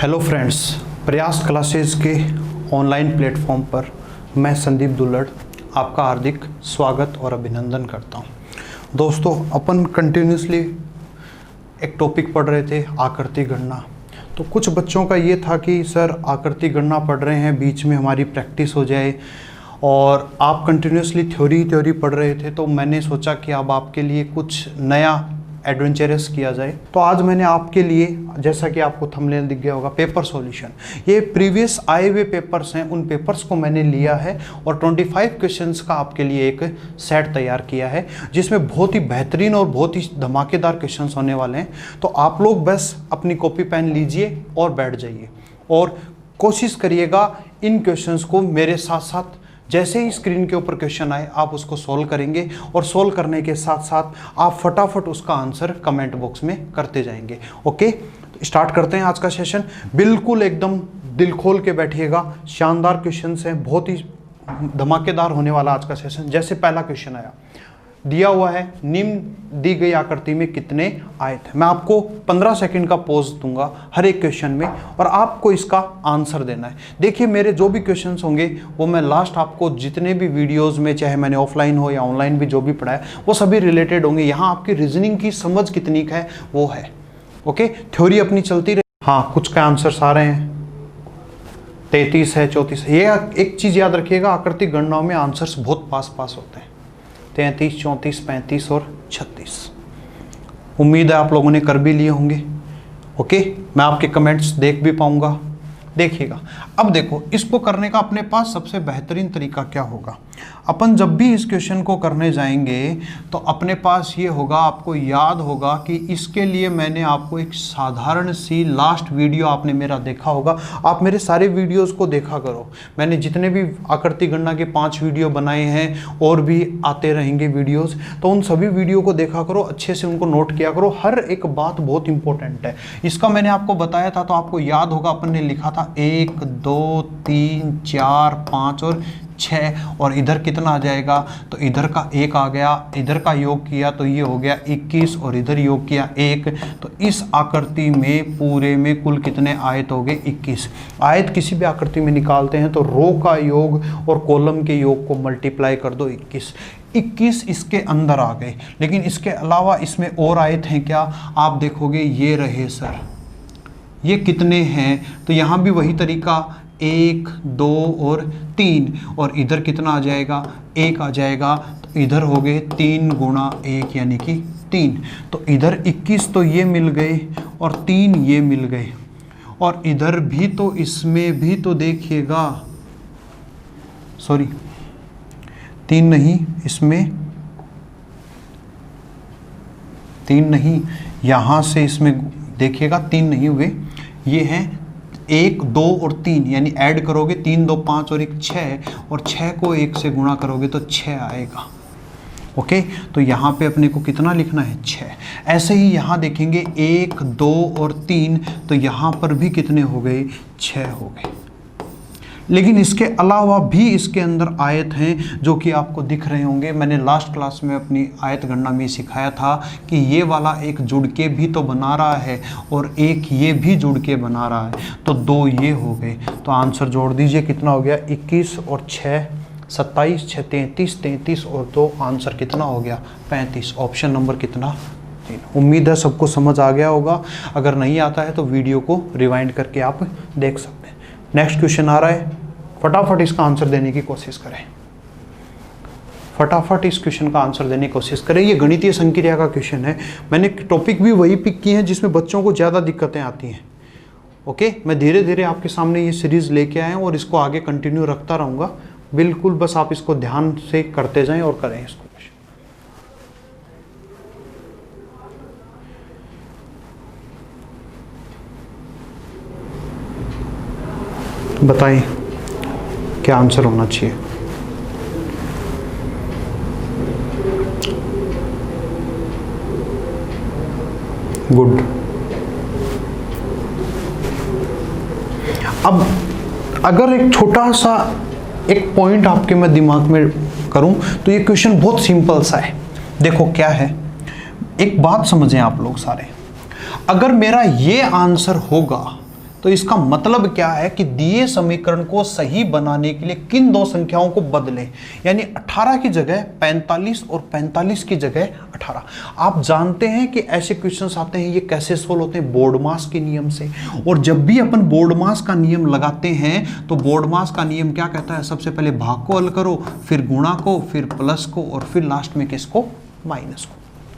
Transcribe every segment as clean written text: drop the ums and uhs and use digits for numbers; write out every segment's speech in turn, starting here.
Hello friends, प्रयास classes के online platform पर मैं संदीप दुल्लड़ आपका हार्दिक स्वागत और अभिनंदन करता हूं। दोस्तों, अपन कंटिन्यूसली एक टॉपिक पढ़ रहे थे, आकृति गणना। तो कुछ बच्चों का ये था कि सर आकृति गणना पढ़ रहे हैं, बीच में हमारी प्रैक्टिस हो जाए, और आप कंटिन्यूसली थ्योरी पढ़ रहे थे। तो मैंने सोचा कि अब आपके लिए कुछ नया एडवेंचरस किया जाए। तो आज मैंने आपके लिए, जैसा कि आपको थंबनेल दिख गया होगा, पेपर सॉल्यूशन, ये प्रीवियस आए हुए पेपर्स हैं, उन पेपर्स को मैंने लिया है और 25 क्वेश्चंस का आपके लिए एक सेट तैयार किया है, जिसमें बहुत ही बेहतरीन और बहुत ही धमाकेदार क्वेश्चंस होने वाले हैं। तो आप लोग बस अपनी कॉपी पेन लीजिए और बैठ जाइए और कोशिश करिएगा इन क्वेश्चंस को मेरे साथ साथ, जैसे ही स्क्रीन के ऊपर क्वेश्चन आए आप उसको सोल्व करेंगे, और सोल्व करने के साथ साथ आप फटाफट उसका आंसर कमेंट बॉक्स में करते जाएंगे। ओके, तो स्टार्ट करते हैं आज का सेशन। बिल्कुल एकदम दिल खोल के बैठिएगा, शानदार क्वेश्चंस हैं, बहुत ही धमाकेदार होने वाला आज का सेशन। जैसे पहला क्वेश्चन आया, दिया हुआ है निम्न दी गई आकृति में कितने आयत हैं। मैं आपको 15 सेकंड का पॉज दूंगा हर एक क्वेश्चन में और आपको इसका आंसर देना है। देखिए, मेरे जो भी क्वेश्चंस होंगे वो मैं लास्ट आपको जितने भी वीडियोस में, चाहे मैंने ऑफलाइन हो या ऑनलाइन भी जो भी पढ़ाया, वो सभी रिलेटेड होंगे। यहाँ आपकी रीजनिंग की समझ कितनी है वो है। ओके, थ्योरी अपनी चलती रहे। हाँ, कुछ का आंसर्स आ रहे हैं, 33 है, 34 है। ये एक चीज़ याद रखिएगा, आकृति गणनाओं में आंसर्स बहुत पास होते हैं, 33, 34, 35 और 36। उम्मीद है आप लोगों ने कर भी लिए होंगे। ओके, मैं आपके कमेंट्स देख भी पाऊंगा। देखिएगा, अब देखो, इसको करने का अपने पास सबसे बेहतरीन तरीका क्या होगा। अपन जब भी इस क्वेश्चन को करने जाएंगे तो अपने पास ये होगा, आपको याद होगा कि इसके लिए मैंने आपको एक साधारण सी, लास्ट वीडियो आपने मेरा देखा होगा, आप मेरे सारे वीडियोस को देखा करो। मैंने जितने भी आकृति गणना के 5 वीडियो बनाए हैं और भी आते रहेंगे वीडियोस, तो उन सभी वीडियो को देखा करो, अच्छे से उनको नोट किया करो। हर एक बात बहुत इंपॉर्टेंट है। इसका मैंने आपको बताया था, तो आपको याद होगा अपन ने लिखा था 1, 2, 3, 4, 5 और 6, और इधर कितना आ जाएगा, तो इधर का 1 आ गया, इधर का योग किया तो ये हो गया 21, और इधर योग किया 1। तो इस आकृति में पूरे में कुल कितने आयत हो गए, 21। आयत किसी भी आकृति में निकालते हैं तो रो का योग और कॉलम के योग को मल्टीप्लाई कर दो, 21 इसके अंदर आ गए। लेकिन इसके अलावा इसमें और आयत हैं क्या, आप देखोगे ये रहे सर, ये कितने हैं, तो यहाँ भी वही तरीका, 1, 2 और 3, और इधर कितना आ जाएगा, 1 आ जाएगा। तो इधर हो गए 3 गुणा 1 यानी कि 3। तो इधर 21 तो ये मिल गए और 3 ये मिल गए, और इधर भी तो, इसमें भी तो देखिएगा, सॉरी 3 नहीं, इसमें 3 नहीं, यहाँ से इसमें देखिएगा 3 नहीं हुए, ये हैं 1, 2 और 3, यानी ऐड करोगे 3, 2, 5 और 1, 6, और 6 को 1 से गुणा करोगे तो 6 आएगा। ओके, तो यहाँ पे अपने को कितना लिखना है, 6। ऐसे ही यहाँ देखेंगे 1, 2 और 3, तो यहाँ पर भी कितने हो गए, 6 हो गए। लेकिन इसके अलावा भी इसके अंदर आयत हैं जो कि आपको दिख रहे होंगे। मैंने लास्ट क्लास में अपनी आयत गणना में सिखाया था कि ये वाला एक जुड़ के भी तो बना रहा है और एक ये भी जुड़ के बना रहा है, तो 2 ये हो गए। तो आंसर जोड़ दीजिए, कितना हो गया, 21 और 6 27, 6 33, 33 और 2, आंसर कितना हो गया, 35। ऑप्शन नंबर कितना, 3। उम्मीद है सबको समझ आ गया होगा। अगर नहीं आता है तो वीडियो को रिवाइंड करके आप देख सकते हैं। नेक्स्ट क्वेश्चन आ रहा है, फटाफट इसका आंसर देने की कोशिश करें, फटाफट इस क्वेश्चन का आंसर देने की कोशिश करें। ये गणितीय संक्रिया का क्वेश्चन है। मैंने टॉपिक भी वही पिक किए हैं जिसमें बच्चों को ज़्यादा दिक्कतें आती हैं। ओके, मैं धीरे धीरे आपके सामने ये सीरीज़ लेके आया हूँ और इसको आगे कंटिन्यू रखता रहूँगा। बिल्कुल बस आप इसको ध्यान से करते जाएँ और करें इसको। बताइए क्या आंसर होना चाहिए। गुड। अब अगर एक छोटा सा एक पॉइंट आपके मैं दिमाग में करूं तो ये क्वेश्चन बहुत सिंपल सा है। देखो क्या है, एक बात समझें आप लोग सारे, अगर मेरा ये आंसर होगा तो इसका मतलब क्या है कि दिए समीकरण को सही बनाने के लिए किन दो संख्याओं को बदलें, यानी 18 की जगह 45 और 45 की जगह 18। आप जानते हैं कि ऐसे क्वेश्चंस आते हैं, ये कैसे सोल्व होते हैं? बोर्ड मास के नियम से। और जब भी अपन बोर्ड मास का नियम लगाते हैं तो बोर्ड मास का नियम क्या कहता है? सबसे पहले भाग को हल करो, फिर गुणा को, फिर प्लस को, और फिर लास्ट में किसको? माइनस को।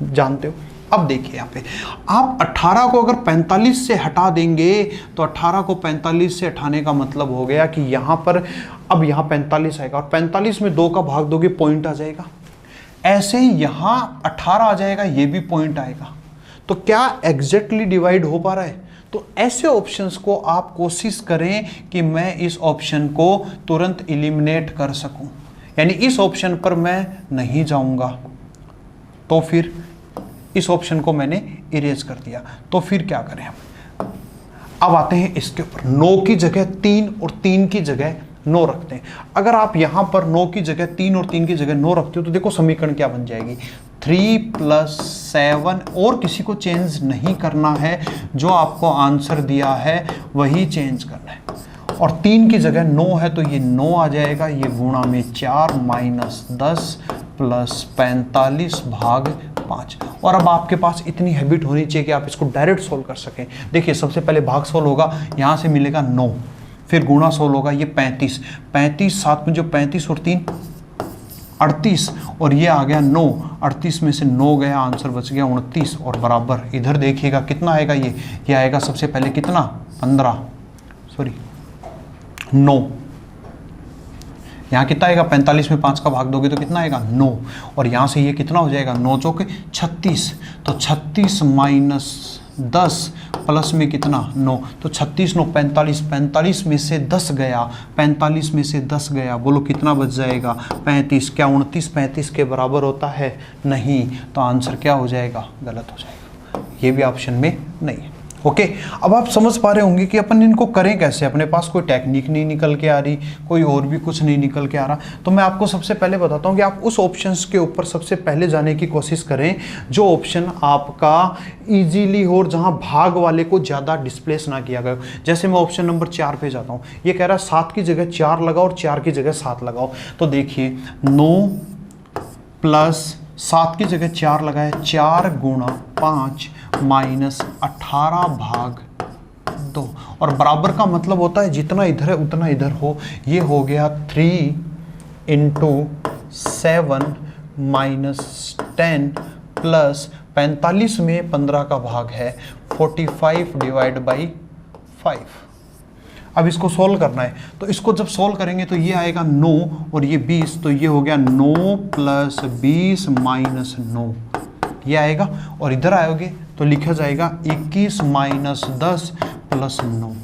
जानते हो? अब देखिए यहाँ पे आप 18 को अगर 45 से हटा देंगे तो 18 को 45 से हटाने का मतलब हो गया कि यहाँ पर अब यहाँ 45 आएगा, और 45 में 2 का भाग दोगे पॉइंट आ जाएगा। ऐसे ही यहाँ 18 आ जाएगा, ये भी पॉइंट आएगा। तो क्या एग्जैक्टली डिवाइड हो पा रहा है? तो ऐसे ऑप्शंस को आप कोशिश करें कि मैं इस ऑप्शन को तुरंत एलिमिनेट कर सकूं, यानी इस ऑप्शन पर मैं नहीं जाऊंगा, तो फिर इस ऑप्शन को मैंने इरेज कर दिया। तो फिर क्या करें हम? अब आते हैं इसके ऊपर। 9 की जगह 3 और 3 की जगह 9 रखते हैं। अगर आप यहां पर 9 की जगह 3 और 3 की जगह 9 रखते हो तो देखो समीकरण क्या बन जाएगी? 3 + 7, और किसी को चेंज नहीं करना है, जो आपको आंसर दिया है वही चेंज करना है। और 3 की जगह 9 है तो ये 9 आ जाएगा, ये गुणा में 4 - 10 + 45 भाग 5। और अब आपके पास इतनी हैबिट होनी चाहिए कि आप इसको डायरेक्ट सोल्व कर सकें। देखिए सबसे पहले भाग सोल्व होगा, यहाँ से मिलेगा 9, फिर गुणा सोल्व होगा, ये 35 साथ में जो 35 और 3 38, और ये आ गया 9, 38 में से 9 गया, आंसर बच गया 29, और बराबर इधर देखिएगा कितना आएगा, ये आएगा सबसे पहले कितना? 9। यहाँ कितना आएगा? 45 में 5 का भाग दोगे तो कितना आएगा? 9, और यहाँ से ये कितना हो जाएगा? 9 चौके 36, तो 36 - 10 प्लस में कितना? 9, तो 36 9 45, 45 में से 10 गया, 45 में से 10 गया, बोलो कितना बच जाएगा? 35। क्या 29 35 के बराबर होता है? नहीं, तो आंसर क्या हो जाएगा? गलत हो जाएगा, ये भी ऑप्शन में नहीं है। ओके, अब आप समझ पा रहे होंगे कि अपन इनको करें कैसे। अपने पास कोई टेक्निक नहीं निकल के आ रही, कोई और भी कुछ नहीं निकल के आ रहा, तो मैं आपको सबसे पहले बताता हूं कि आप उस ऑप्शंस के ऊपर सबसे पहले जाने की कोशिश करें जो ऑप्शन आपका इजीली हो और जहां भाग वाले को ज़्यादा डिस्प्लेस ना किया गया। जैसे मैं ऑप्शन नंबर 4 पे जाता हूँ, ये कह रहा है 7 की जगह 4 लगाओ और 4 की जगह 7 लगाओ। तो देखिए 9 + 7 की जगह 4 लगाए, 4 × 5 - 18 भाग 2, और बराबर का मतलब होता है जितना इधर है उतना इधर हो। ये हो गया 3 × 7 - 10 प्लस 45 में 15 का भाग है 45 / 5। अब इसको सोल्व करना है, तो इसको जब सोल्व करेंगे तो ये आएगा 9 और ये 20, तो ये हो गया 9 + 20 - 9, ये आएगा। और इधर आओगे तो लिखा जाएगा 21 - 10 + 9।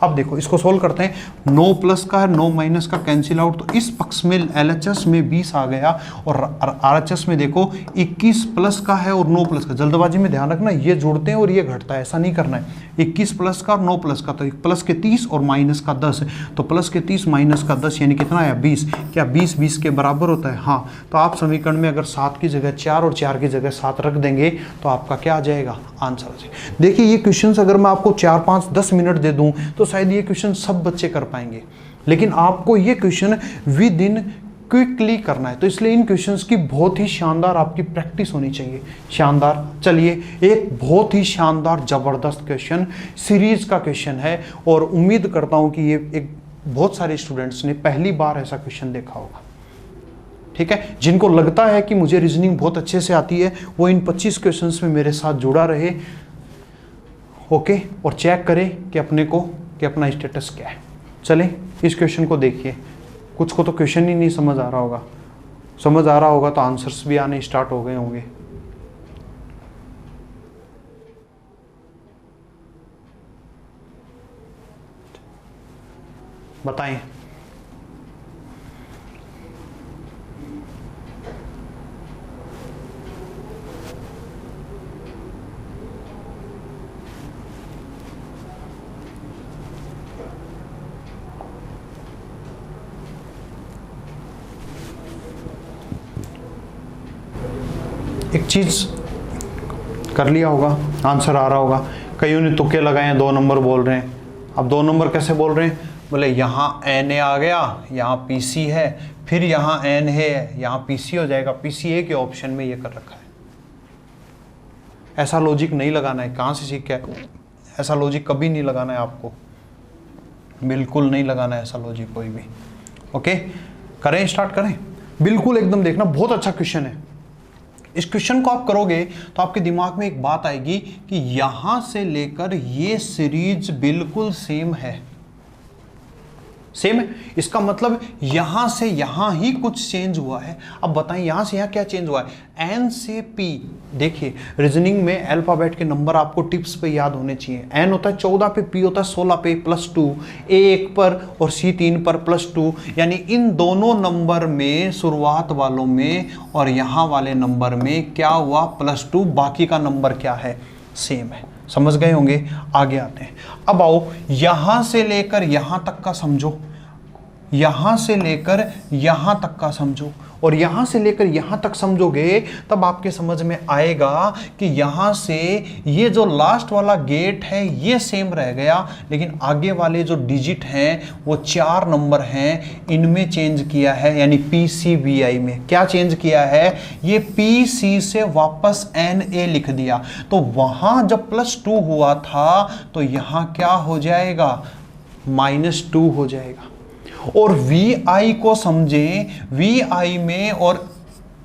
अब देखो इसको सोल्व करते हैं, 9 प्लस का है, 9 माइनस का कैंसिल आउट, तो इस पक्ष में LHS में 20 आ गया, और RHS में देखो 21 प्लस का है और 9 प्लस का। जल्दबाजी में ध्यान रखना, ये जोड़ते हैं और ये घटता है, ऐसा नहीं करना है। 21 प्लस का और 9 प्लस का, तो प्लस के 30 और माइनस का 10, तो प्लस के 30 माइनस का 10 यानी कितना है? 20। क्या 20 20 के बराबर होता है? हाँ। तो आप समीकरण में अगर 7 की जगह 4 और 4 की जगह 7 रख देंगे तो आपका क्या आ जाएगा? आंसर आ जाएगा। देखिए ये क्वेश्चन अगर मैं आपको 4 5 10 मिनट दे दूं तो शायद ये क्वेश्चन सब बच्चे कर पाएंगे, लेकिन आपको ये क्वेश्चन विद इन क्विकली करना है, तो इसलिए इन क्वेश्चंस की बहुत ही शानदार आपकी प्रैक्टिस होनी चाहिए। शानदार, चलिए एक बहुत ही शानदार जबरदस्त क्वेश्चन सीरीज का क्वेश्चन है, और उम्मीद करता हूं कि ये एक बहुत सारे स्टूडेंट्स ने पहली बार ऐसा क्वेश्चन देखा होगा। ठीक है, जिनको लगता है कि मुझे रीजनिंग बहुत अच्छे से आती है वो इन 25 क्वेश्चंस में मेरे साथ जुड़ा रहे। ओके, और चेक करें कि अपना स्टेटस क्या है। चलें इस क्वेश्चन को देखिए। कुछ को तो क्वेश्चन ही नहीं समझ आ रहा होगा, समझ आ रहा होगा तो आंसर्स भी आने स्टार्ट हो गए होंगे। बताएं। एक चीज कर लिया होगा, आंसर आ रहा होगा। कईयों ने तुक्के लगाए हैं, 2 नंबर बोल रहे हैं, अब 2 नंबर कैसे बोल रहे हैं, बोले यहाँ NA आ गया, यहाँ PC है, फिर यहाँ N है, यहाँ PC हो जाएगा, PCA के ऑप्शन में ये कर रखा है। ऐसा लॉजिक नहीं लगाना है, कहाँ से सीख के ऐसा लॉजिक कभी नहीं लगाना है आपको, बिल्कुल नहीं लगाना है ऐसा लॉजिक कोई भी। ओके, करें, स्टार्ट करें। बिल्कुल एकदम देखना, बहुत अच्छा क्वेश्चन है। इस क्वेश्चन को आप करोगे तो आपके दिमाग में एक बात आएगी कि यहां से लेकर ये सीरीज बिल्कुल सेम है, सेम है। इसका मतलब यहां से यहां ही कुछ चेंज हुआ है। अब बताएं यहां से यहां क्या चेंज हुआ है। N से P, देखिए रीजनिंग में अल्फाबेट के नंबर आपको टिप्स पे याद होने चाहिए। N होता है 14 पे, P होता है 16 पे +2, A 1 पर और C 3 पर +2, यानी इन दोनों नंबर में शुरुआत वालों में और यहां वाले नंबर में क्या हुआ, +2, बाकी का नंबर क्या है, सेम है। समझ गए होंगे। आगे आते हैं। अब आओ यहां से लेकर यहां तक का समझो, यहां से लेकर यहां तक का समझो, और यहां से लेकर यहां तक समझोगे तब आपके समझ में आएगा कि यहां से ये जो लास्ट वाला गेट है ये सेम रह गया, लेकिन आगे वाले जो डिजिट हैं वो 4 नंबर हैं, इनमें चेंज किया है, यानी PCVI में क्या चेंज किया है, ये PC से वापस NA लिख दिया। तो वहां जब +2 हुआ था तो यहां क्या हो जाएगा, -2 हो जाएगा। और VI को समझें, VI में और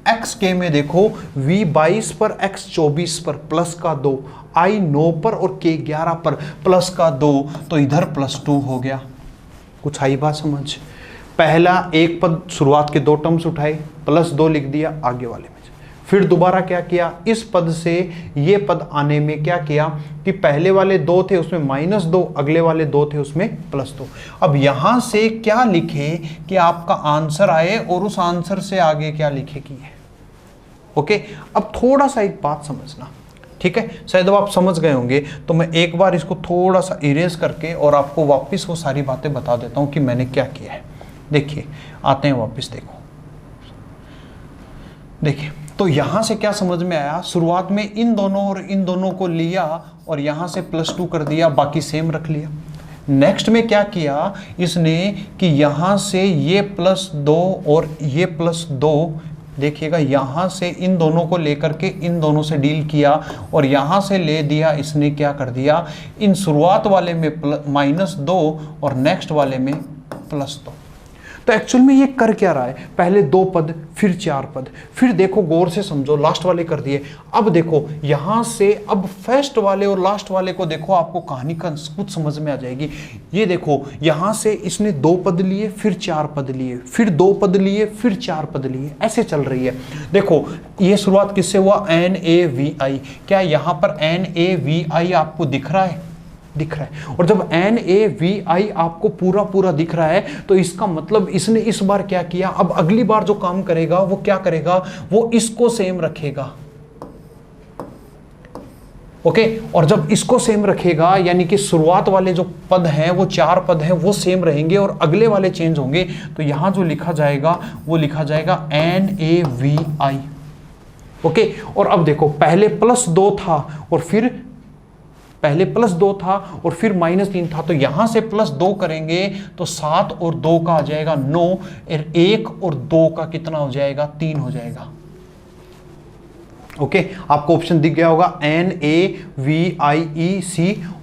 XK में देखो, V 22 पर, X 24 पर +2, I 9 पर और K 11 पर +2, तो इधर +2 हो गया। कुछ आई बात समझ। पहला एक पद शुरुआत के 2 टर्म्स उठाए, +2 लिख दिया आगे वाले में, फिर दोबारा क्या किया, इस पद से ये पद आने में क्या किया कि पहले वाले 2 थे उसमें -2, अगले वाले 2 थे उसमें +2। अब यहां से क्या लिखे कि आपका आंसर आए और उस आंसर से आगे क्या लिखे कि है। ओके, अब थोड़ा सा एक बात समझना, ठीक है, शायद अब आप समझ गए होंगे, तो मैं एक बार इसको थोड़ा सा इरेज करके और आपको वापस वो सारी बातें बता देता हूं कि मैंने क्या किया है। देखिए आते हैं वापस, देखिए तो यहां से क्या समझ में आया, शुरुआत में इन दोनों और इन दोनों को लिया और यहां से +2 कर दिया, बाकी सेम रख लिया। नेक्स्ट में क्या किया इसने कि यहां से ये +2 और ये +2, देखिएगा यहां से इन दोनों को लेकर के इन दोनों से डील किया और यहां से ले दिया, इसने क्या कर दिया, इन शुरुआत वाले में -2 और नेक्स्ट वाले में +2। तो एक्चुअल में ये कर क्या रहा है, पहले 2 पद फिर 4 पद, फिर देखो गौर से समझो, लास्ट वाले कर दिए। अब देखो यहां से अब फर्स्ट वाले और लास्ट वाले को देखो, आपको कहानी का कुछ समझ में आ जाएगी। ये देखो यहां से इसने 2 पद लिए, फिर 4 पद लिए, फिर 2 पद लिए, फिर 4 पद लिए, ऐसे चल रही है। देखो ये शुरुआत किससे हुआ, NAVI। क्या यहां पर NAVI आपको दिख रहा है, दिख रहा है। और जब NAVI आपको पूरा पूरा दिख रहा है तो इसका मतलब इसने इस बार क्या किया, अब अगली बार जो काम करेगा वो क्या करेगा, वो इसको सेम रखेगा। ओके, और जब इसको सेम रखेगा यानी कि शुरुआत वाले जो पद हैं वो 4 पद हैं वो सेम रहेंगे और अगले वाले चेंज होंगे। तो यहां जो लिखा जाएगा वो लिखा जाएगा NAVI। ओके, और अब देखो पहले +2 था और फिर पहले +2 था और फिर -3 था, तो यहां से +2 करेंगे तो 7 और 2 का आ जाएगा 9, और 1 और 2 का कितना हो जाएगा, 3 हो जाएगा। ओके, आपको ऑप्शन दिख गया होगा NAVIEC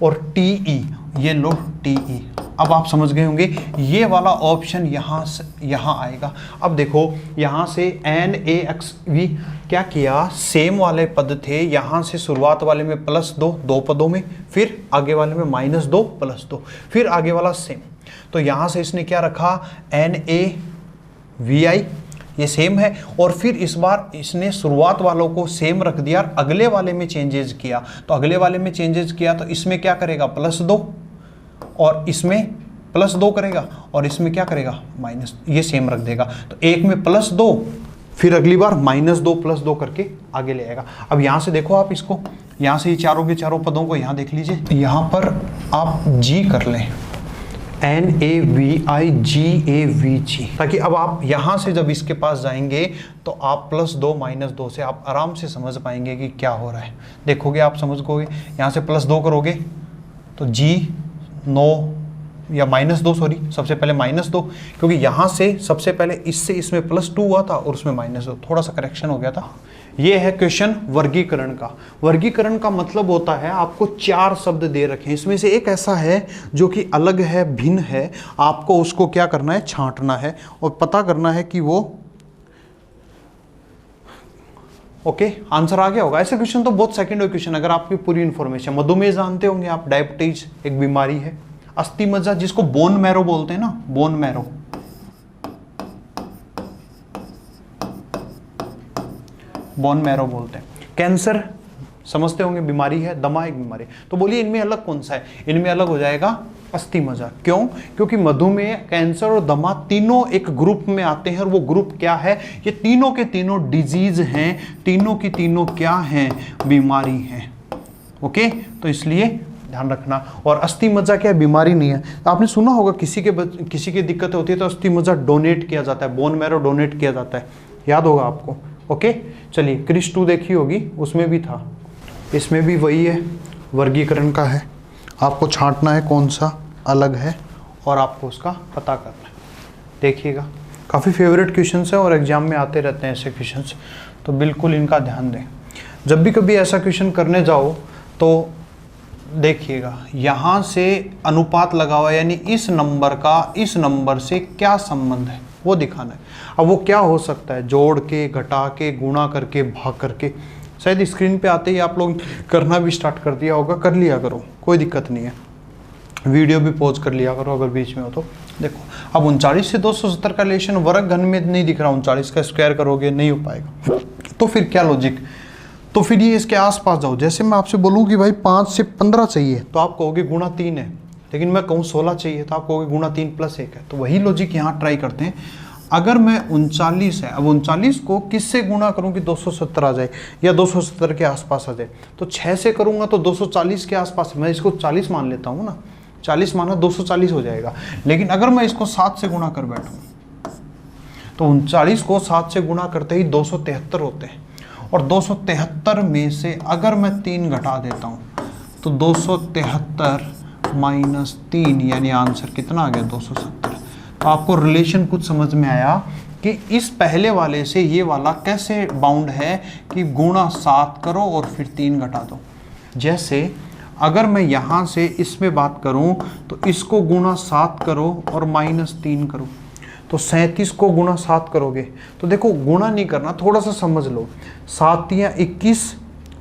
और TE, ये लो TE। अब आप समझ गए होंगे ये वाला ऑप्शन यहां से यहां आएगा। अब देखो यहां से NAXV क्या किया, सेम वाले पद थे, यहां से शुरुआत वाले में +2 2 पदों में, फिर आगे वाले में -2 +2, फिर आगे वाला सेम। तो यहां से इसने क्या रखा, NAVI, ये सेम है, और फिर इस बार इसने शुरुआत वालों को सेम रख दिया, अगले वाले में चेंजेस किया। तो अगले वाले में चेंजेस किया तो इसमें क्या करेगा, +2, और इसमें +2 करेगा, और इसमें क्या करेगा, माइनस, ये सेम रख देगा। तो एक में +2, फिर अगली बार -2 +2 करके आगे ले आएगा। अब यहां से देखो आप इसको, यहां से ये चारों के चारों पदों को यहां देख लीजिए, यहां पर आप G कर लें, NAVIGAVG, ताकि अब आप यहां से जब इसके पास जाएंगे तो आप +2 -2 से आप आराम से समझ पाएंगे कि क्या हो रहा है। देखोगे आप समझ पाओगे, यहां से +2 करोगे तो G 9 या -2 सॉरी, सबसे पहले -2, क्योंकि यहाँ से सबसे पहले इससे इसमें +2 हुआ था और उसमें -2, थोड़ा सा करेक्शन हो गया था। ये है क्वेश्चन वर्गीकरण का। वर्गीकरण का मतलब होता है आपको 4 शब्द दे रखे हैं, इसमें से एक ऐसा है जो कि अलग है, भिन्न है, आपको उसको क्या करना है, छांटना है और पता करना है कि वो ओके आंसर आ गया होगा। ऐसे क्वेश्चन तो बहुत सेकेंडरी क्वेश्चन, अगर आपकी पूरी इंफॉर्मेशन, मधुमेह जानते होंगे आप, डायबिटीज एक बीमारी है, अस्थि मज्जा जिसको बोन मैरो बोलते हैं ना, बोन मैरो, बोन मैरो बोलते हैं, कैंसर समझते होंगे बीमारी है, दमा एक बीमारी। तो बोलिए इनमें अलग कौन सा है, इनमें अलग हो जाएगा अस्थि मज्जा। क्यों? क्योंकि मधुमेह, कैंसर और दमा तीनों एक ग्रुप में आते हैं और वो ग्रुप क्या है, ये तीनों के तीनों डिजीज हैं, तीनों की तीनों क्या हैं, बीमारी हैं। ओके, तो इसलिए ध्यान रखना। और अस्थि मज्जा क्या है, बीमारी नहीं है। आपने सुना होगा किसी की दिक्कत होती है तो अस्थि मज्जा डोनेट किया जाता है, बोन मैरो डोनेट किया जाता है, याद होगा आपको। ओके, चलिए क्रिश 2 देखी होगी, उसमें भी था, इसमें भी वही है, वर्गीकरण का है, आपको छांटना है कौन सा अलग है और आपको उसका पता करना है। देखिएगा, काफ़ी फेवरेट क्वेश्चंस हैं और एग्जाम में आते रहते हैं ऐसे क्वेश्चंस, तो बिल्कुल इनका ध्यान दें। जब भी कभी ऐसा क्वेश्चन करने जाओ तो देखिएगा, यहाँ से अनुपात लगा हुआ है, यानी इस नंबर का इस नंबर से क्या संबंध है वो दिखाना है। अब वो क्या हो सकता है, जोड़ के, घटा के, गुणा करके, भाग करके। शायद स्क्रीन पे आते ही आप लोग करना भी स्टार्ट कर दिया होगा, कर लिया करो, कोई दिक्कत नहीं है, वीडियो भी पॉज कर लिया करो अगर बीच में हो तो। देखो अब 39 से 270 का रिलेशन वर्ग घन में नहीं दिख रहा, 39 का स्क्वायर करोगे नहीं हो पाएगा, तो फिर क्या लॉजिक, तो फिर ये इसके आसपास जाओ। जैसे मैं आपसे बोलूँ कि भाई 5 से 15 चाहिए तो आप कहोगे गुणा 3 है, लेकिन मैं कहूँ 16 चाहिए तो आप कहोगे गुणा 3 + 1 है। तो वही लॉजिक यहाँ ट्राई करते हैं। अगर मैं 39 है, अब 39 को किससे गुणा करूं कि 270 आ जाए या 270 के आसपास आ जाए, तो 6 से करूंगा तो 240 के आसपास, मैं इसको 40 मान लेता हूं ना, 40 माना 240 हो जाएगा। लेकिन अगर मैं इसको 7 से गुणा कर बैठूं तो 39 को 7 से गुणा करते ही 273 होते हैं, और 273 में से अगर मैं 3 घटा देता हूं तो 273 - 3 यानी आंसर कितना आ गया, 270। तो आपको रिलेशन कुछ समझ में आया कि इस पहले वाले से ये वाला कैसे बाउंड है कि गुणा 7 करो और फिर 3 घटा दो। जैसे अगर मैं यहाँ से इसमें बात करूँ तो इसको गुणा 7 करो और -3 करो, तो 37 को गुणा 7 करोगे तो देखो गुणा नहीं करना, थोड़ा सा समझ लो, 7 या 21,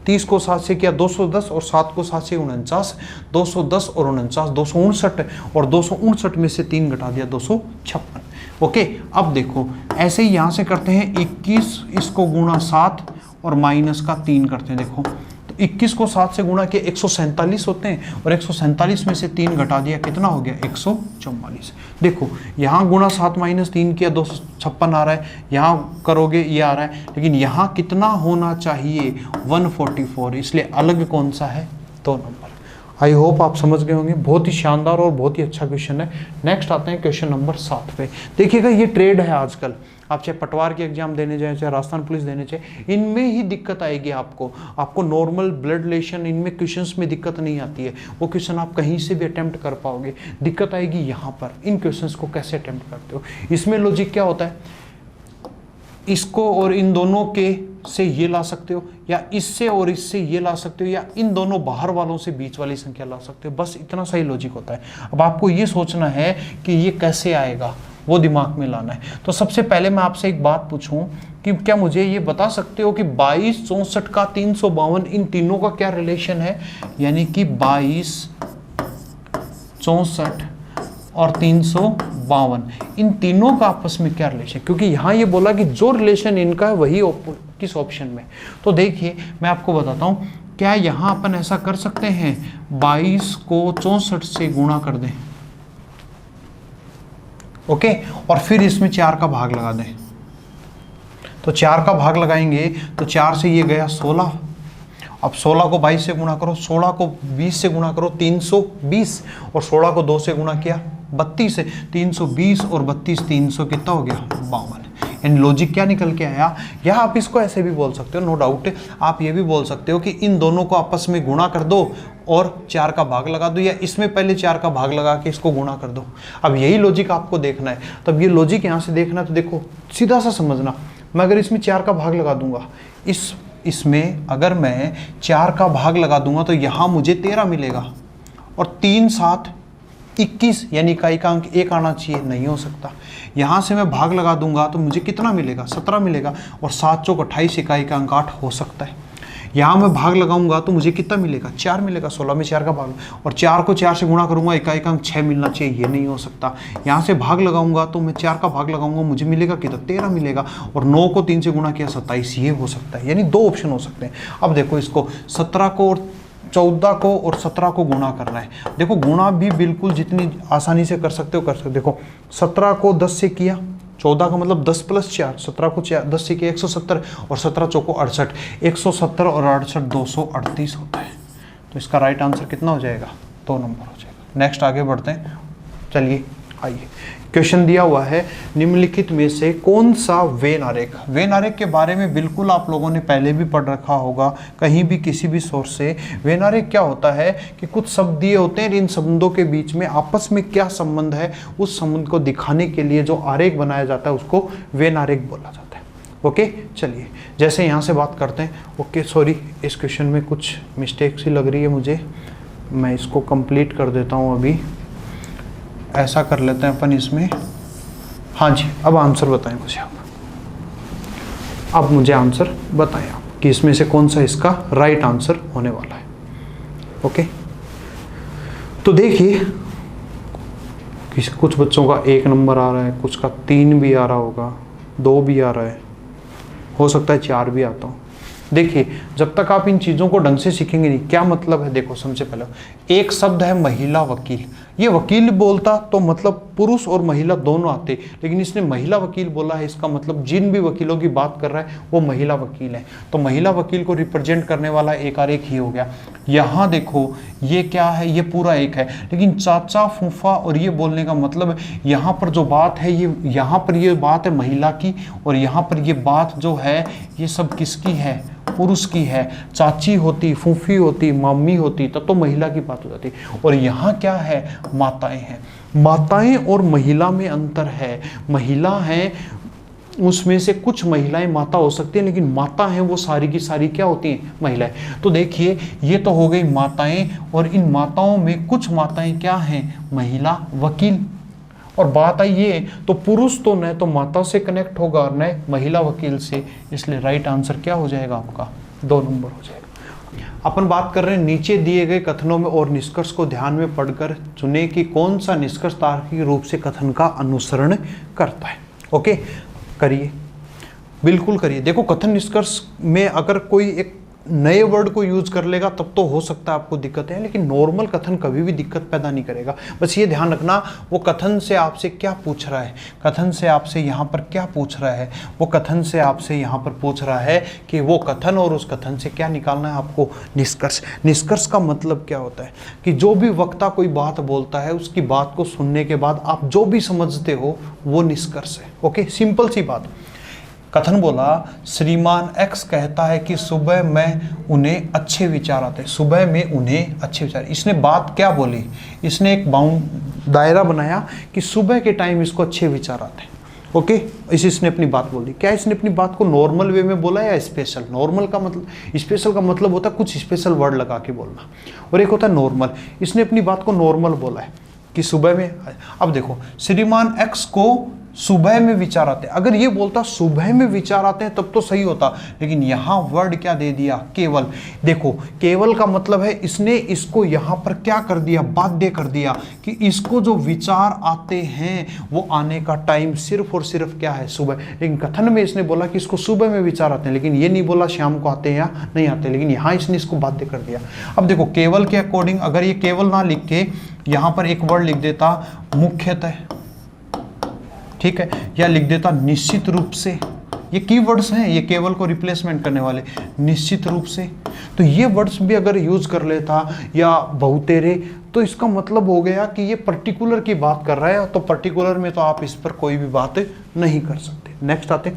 30 को 7 से किया 210 और 7 को 7 से 49, 210 और 49 259, और 259 में से 3 घटा दिया 256। ओके, अब देखो ऐसे ही यहाँ से करते हैं, 21 इसको गुणा 7 और माइनस का 3 करते हैं। देखो तो 21 को 7 से गुणा किया 147 होते हैं, और 147 में से 3 घटा दिया कितना हो गया, 144। देखो यहाँ गुणा 7 - 3 किया 256 आ रहा है, यहाँ करोगे ये आ रहा है, लेकिन यहाँ कितना होना चाहिए, 144, इसलिए अलग कौन सा है, 2 नंबर। आई होप आप समझ गए होंगे, बहुत ही शानदार और बहुत ही अच्छा क्वेश्चन है। नेक्स्ट आते हैं क्वेश्चन नंबर 7 पे। देखिएगा ये ट्रेड है आजकल, आप चाहे पटवार की एग्जाम देने जाए, चाहे राजस्थान पुलिस देने जाए, इनमें ही दिक्कत आएगी आपको नॉर्मल ब्लड रिलेशन इनमें क्वेश्चंस में दिक्कत नहीं आती है, वो क्वेश्चन आप कहीं से भी अटेम्प्ट कर पाओगे। दिक्कत आएगी यहाँ पर, इन क्वेश्चंस को कैसे अटेम्प्ट करते हो। इसमें लॉजिक क्या होता है, इसको और इन दोनों के से ये ला सकते हो, या इससे और इससे ये ला सकते हो, या इन दोनों बाहर वालों से बीच वाली संख्या ला सकते हो, बस इतना सही लॉजिक होता है। अब आपको ये सोचना है कि ये कैसे आएगा, वो दिमाग में लाना है। तो सबसे पहले मैं आपसे एक बात पूछूं कि क्या मुझे ये बता सकते हो कि 22, 64 का 352 इन तीनों का क्या रिलेशन है, यानी कि 22, 64 और 352 इन तीनों का आपस में क्या रिलेशन, क्योंकि यहाँ ये बोला कि जो रिलेशन इनका है वही किस ऑप्शन में। तो देखिए मैं आपको बताता हूँ, क्या यहाँ अपन ऐसा कर सकते हैं, 22 को 64 से गुणा कर दें, ओके, और फिर इसमें 4 का भाग लगा दें। तो 4 का भाग लगाएंगे तो 4 से ये गया 16, अब 16 को 22 से गुणा करो, 16 को 20 से गुणा करो 320, और 16 को 2 से गुणा किया 32 से, 320 और 32 300 कितना हो गया, 52। यानी लॉजिक क्या निकल के आया, या आप इसको ऐसे भी बोल सकते हो, नो डाउट आप ये भी बोल सकते हो कि इन दोनों को आपस में गुणा कर दो और 4 का भाग लगा दो, या इसमें पहले 4 का भाग लगा के इसको गुणा कर दो। अब यही लॉजिक आपको देखना है, तब ये लॉजिक यहाँ से देखना। तो देखो सीधा सा समझना, मैं अगर इसमें 4 का भाग लगा दूंगा, इसमें अगर मैं 4 का भाग लगा दूंगा तो यहाँ मुझे 13 मिलेगा, और 3 7 21 यानी इकाई का अंक 1 आना चाहिए, नहीं हो सकता। यहाँ से मैं भाग लगा दूंगा तो मुझे कितना मिलेगा, 17 मिलेगा, और 7 चौक 28 इकाई का अंक 8 हो सकता है। यहाँ मैं भाग लगाऊंगा तो मुझे कितना मिलेगा, 4 मिलेगा, 16 में 4 का भाग, और 4 को 4 से गुणा करूंगा, इकाई का अंक 6 मिलना चाहिए, ये नहीं हो सकता। यहाँ से भाग लगाऊंगा तो मैं 4 का भाग लगाऊंगा, मुझे मिलेगा कितना, 13 मिलेगा, और 9 को 3 से गुणा किया 27, ये हो सकता है। यानी 2 ऑप्शन हो सकते हैं। अब देखो इसको 17 को और 14 को और 17 को गुणा करना है। देखो गुणा भी बिल्कुल जितनी आसानी से कर सकते हो कर सकते हो। देखो 17 को 10 से किया, 14 का मतलब 10 + 4, 17 को 10 से किया 170, और 17 चौको 68, 170 और 68 238 होता है। तो इसका राइट आंसर कितना हो जाएगा, 2 नंबर हो जाएगा। नेक्स्ट आगे बढ़ते हैं, चलिए आइए। क्वेश्चन दिया हुआ है, निम्नलिखित में से कौन सा वेन आरेख। वेन आरेख के बारे में बिल्कुल आप लोगों ने पहले भी पढ़ रखा होगा, कहीं भी किसी भी सोर्स से। वेन आरेख क्या होता है कि कुछ शब्द दिए होते हैं, इन शब्दों के बीच में आपस में क्या संबंध है, उस संबंध को दिखाने के लिए जो आरेख बनाया जाता है उसको वेन आरेख बोला जाता है। ओके, चलिए जैसे यहाँ से बात करते हैं। ओके सॉरी, इस क्वेश्चन में कुछ मिस्टेक सी लग रही है मुझे, मैं इसको कंप्लीट कर देता हूँ अभी। ऐसा कर लेते हैं अपन इसमें, हाँ जी, अब आंसर बताएं मुझे आप। अब मुझे आंसर बताएं आप कि इसमें से कौन सा इसका राइट आंसर होने वाला है। ओके, तो देखिए कुछ बच्चों का 1 नंबर आ रहा है, कुछ का 3 भी आ रहा होगा, 2 भी आ रहा है, हो सकता है 4 भी आता हो। देखिए जब तक आप इन चीज़ों को ढंग से सीखेंगे नहीं, क्या मतलब है, देखो सबसे पहले एक शब्द है महिला वकील। ये वकील बोलता तो मतलब पुरुष और महिला दोनों आते, लेकिन इसने महिला वकील बोला है, इसका मतलब जिन भी वकीलों की बात कर रहा है वो महिला वकील है। तो महिला वकील को रिप्रेजेंट करने वाला एक आरेख ही हो गया। यहाँ देखो ये क्या है, ये पूरा एक है, लेकिन चाचा फूफा और ये बोलने का मतलब यहाँ पर जो बात है, ये यहाँ पर ये बात है महिला की, और यहाँ पर ये बात जो है ये सब किसकी है, पुरुष की है। चाची होती, फूफी होती, मम्मी होती, तब तो महिला की बात हो जाती। और यहाँ क्या है, माताएं हैं। माताएं और महिला में अंतर है। महिला है उसमें से कुछ महिलाएं माता हो सकती हैं, लेकिन माता है वो सारी की सारी क्या होती हैं, महिलाएं। तो देखिए ये तो हो गई माताएं, और इन माताओं में कुछ माताएं क्या हैं, महिला वकील। और बात आई ये, तो पुरुष तो न तो माता से कनेक्ट होगा और न महिला वकील से, इसलिए राइट आंसर क्या हो जाएगा आपका, 2 नंबर हो जाएगा। अपन बात कर रहे हैं नीचे दिए गए कथनों में और निष्कर्ष को ध्यान में पढ़कर चुने कि कौन सा निष्कर्ष तार्किक रूप से कथन का अनुसरण करता है। ओके, करिए, बिल्कुल करिए। देखो कथन निष्कर्ष में अगर कोई एक नए वर्ड को यूज कर लेगा तब तो हो सकता है आपको दिक्कत है, लेकिन नॉर्मल कथन कभी भी दिक्कत पैदा नहीं करेगा। बस ये ध्यान रखना वो कथन से आपसे क्या पूछ रहा है, कथन से आपसे यहाँ पर क्या पूछ रहा है, वो कथन से आपसे यहाँ पर पूछ रहा है कि वो कथन और उस कथन से क्या निकालना है आपको, निष्कर्ष। निष्कर्ष का मतलब क्या होता है कि जो भी वक्ता कोई बात बोलता है उसकी बात को सुनने के बाद आप जो भी समझते हो वो निष्कर्ष है। ओके, सिंपल सी बात। कथन बोला, श्रीमान एक्स कहता है कि सुबह में उन्हें अच्छे विचार आते हैं, सुबह में उन्हें अच्छे विचार। इसने बात क्या बोली, इसने एक दायरा बनाया कि सुबह के टाइम इसको अच्छे विचार आते हैं। ओके, इसने अपनी बात बोली। क्या इसने अपनी बात को नॉर्मल वे में बोला या स्पेशल? नॉर्मल का मतलब, स्पेशल का मतलब होता है कुछ स्पेशल वर्ड लगा के बोलना, और एक होता है नॉर्मल। इसने अपनी बात को नॉर्मल बोला है कि सुबह में। अब देखो श्रीमान एक्स को सुबह में विचार आते हैं, अगर ये बोलता सुबह में विचार आते हैं तब तो सही होता, लेकिन यहाँ वर्ड क्या दे दिया, केवल। देखो केवल का मतलब है इसने इसको यहाँ पर क्या कर दिया, बाध्य कर दिया कि इसको जो विचार आते हैं वो आने का टाइम सिर्फ और सिर्फ क्या है, सुबह। लेकिन कथन में इसने बोला कि इसको सुबह में विचार आते हैं, लेकिन ये नहीं बोला शाम को आते हैं या नहीं आते, लेकिन यहाँ इसने इसको बाध्य कर दिया। अब देखो केवल के अकॉर्डिंग अगर ये केवल ना लिख के यहाँ पर एक वर्ड लिख देता मुख्यतः, ठीक है, या लिख देता निश्चित रूप से, ये कीवर्ड्स हैं, ये केवल को रिप्लेसमेंट करने वाले, निश्चित रूप से, तो ये वर्ड्स भी अगर यूज कर लेता, या बहुतेरे, तो इसका मतलब हो गया कि ये पर्टिकुलर की बात कर रहा है। तो पर्टिकुलर में तो आप इस पर कोई भी बात नहीं कर सकते। नेक्स्ट आते,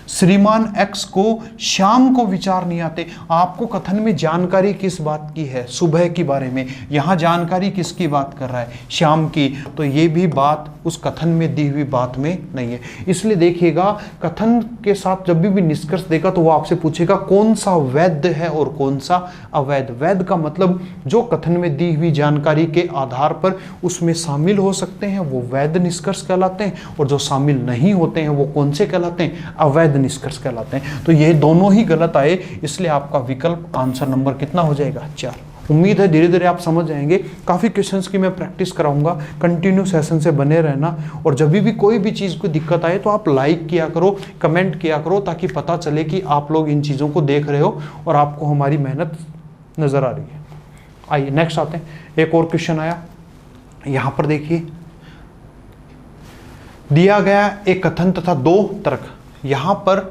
श्रीमान एक्स को शाम को विचार नहीं आते। आपको कथन में जानकारी किस बात की है? सुबह के बारे में। यहाँ जानकारी किसकी बात कर रहा है? शाम की। तो ये भी बात उस कथन में दी हुई बात में नहीं है। इसलिए देखिएगा, कथन के साथ जब भी निष्कर्ष देगा तो वो आपसे पूछेगा कौन सा वैध है और कौन सा अवैध। वैध का मतलब जो कथन में दी हुई जानकारी के आधार पर उसमें शामिल हो सकते हैं वो वैध निष्कर्ष कहलाते हैं, और जो शामिल नहीं होते हैं वो कौन से कहलाते हैं? अवैध निष्कर्ष कहलाते हैं। तो ये दोनों ही गलत आए, इसलिए आपका विकल्प आंसर नंबर कितना हो जाएगा? 4। उम्मीद है धीरे धीरे आप समझ जाएंगे। काफ़ी क्वेश्चंस की मैं प्रैक्टिस कराऊंगा, कंटिन्यू सेशन से बने रहना। और जब भी कोई भी चीज़ को दिक्कत आए तो आप लाइक किया करो, कमेंट किया करो, ताकि पता चले कि आप लोग इन चीज़ों को देख रहे हो और आपको हमारी मेहनत नज़र आ रही है। आइए नेक्स्ट आते हैं। एक और क्वेश्चन आया, यहाँ पर देखिए, दिया गया एक कथन तथा 2 तर्क। यहाँ पर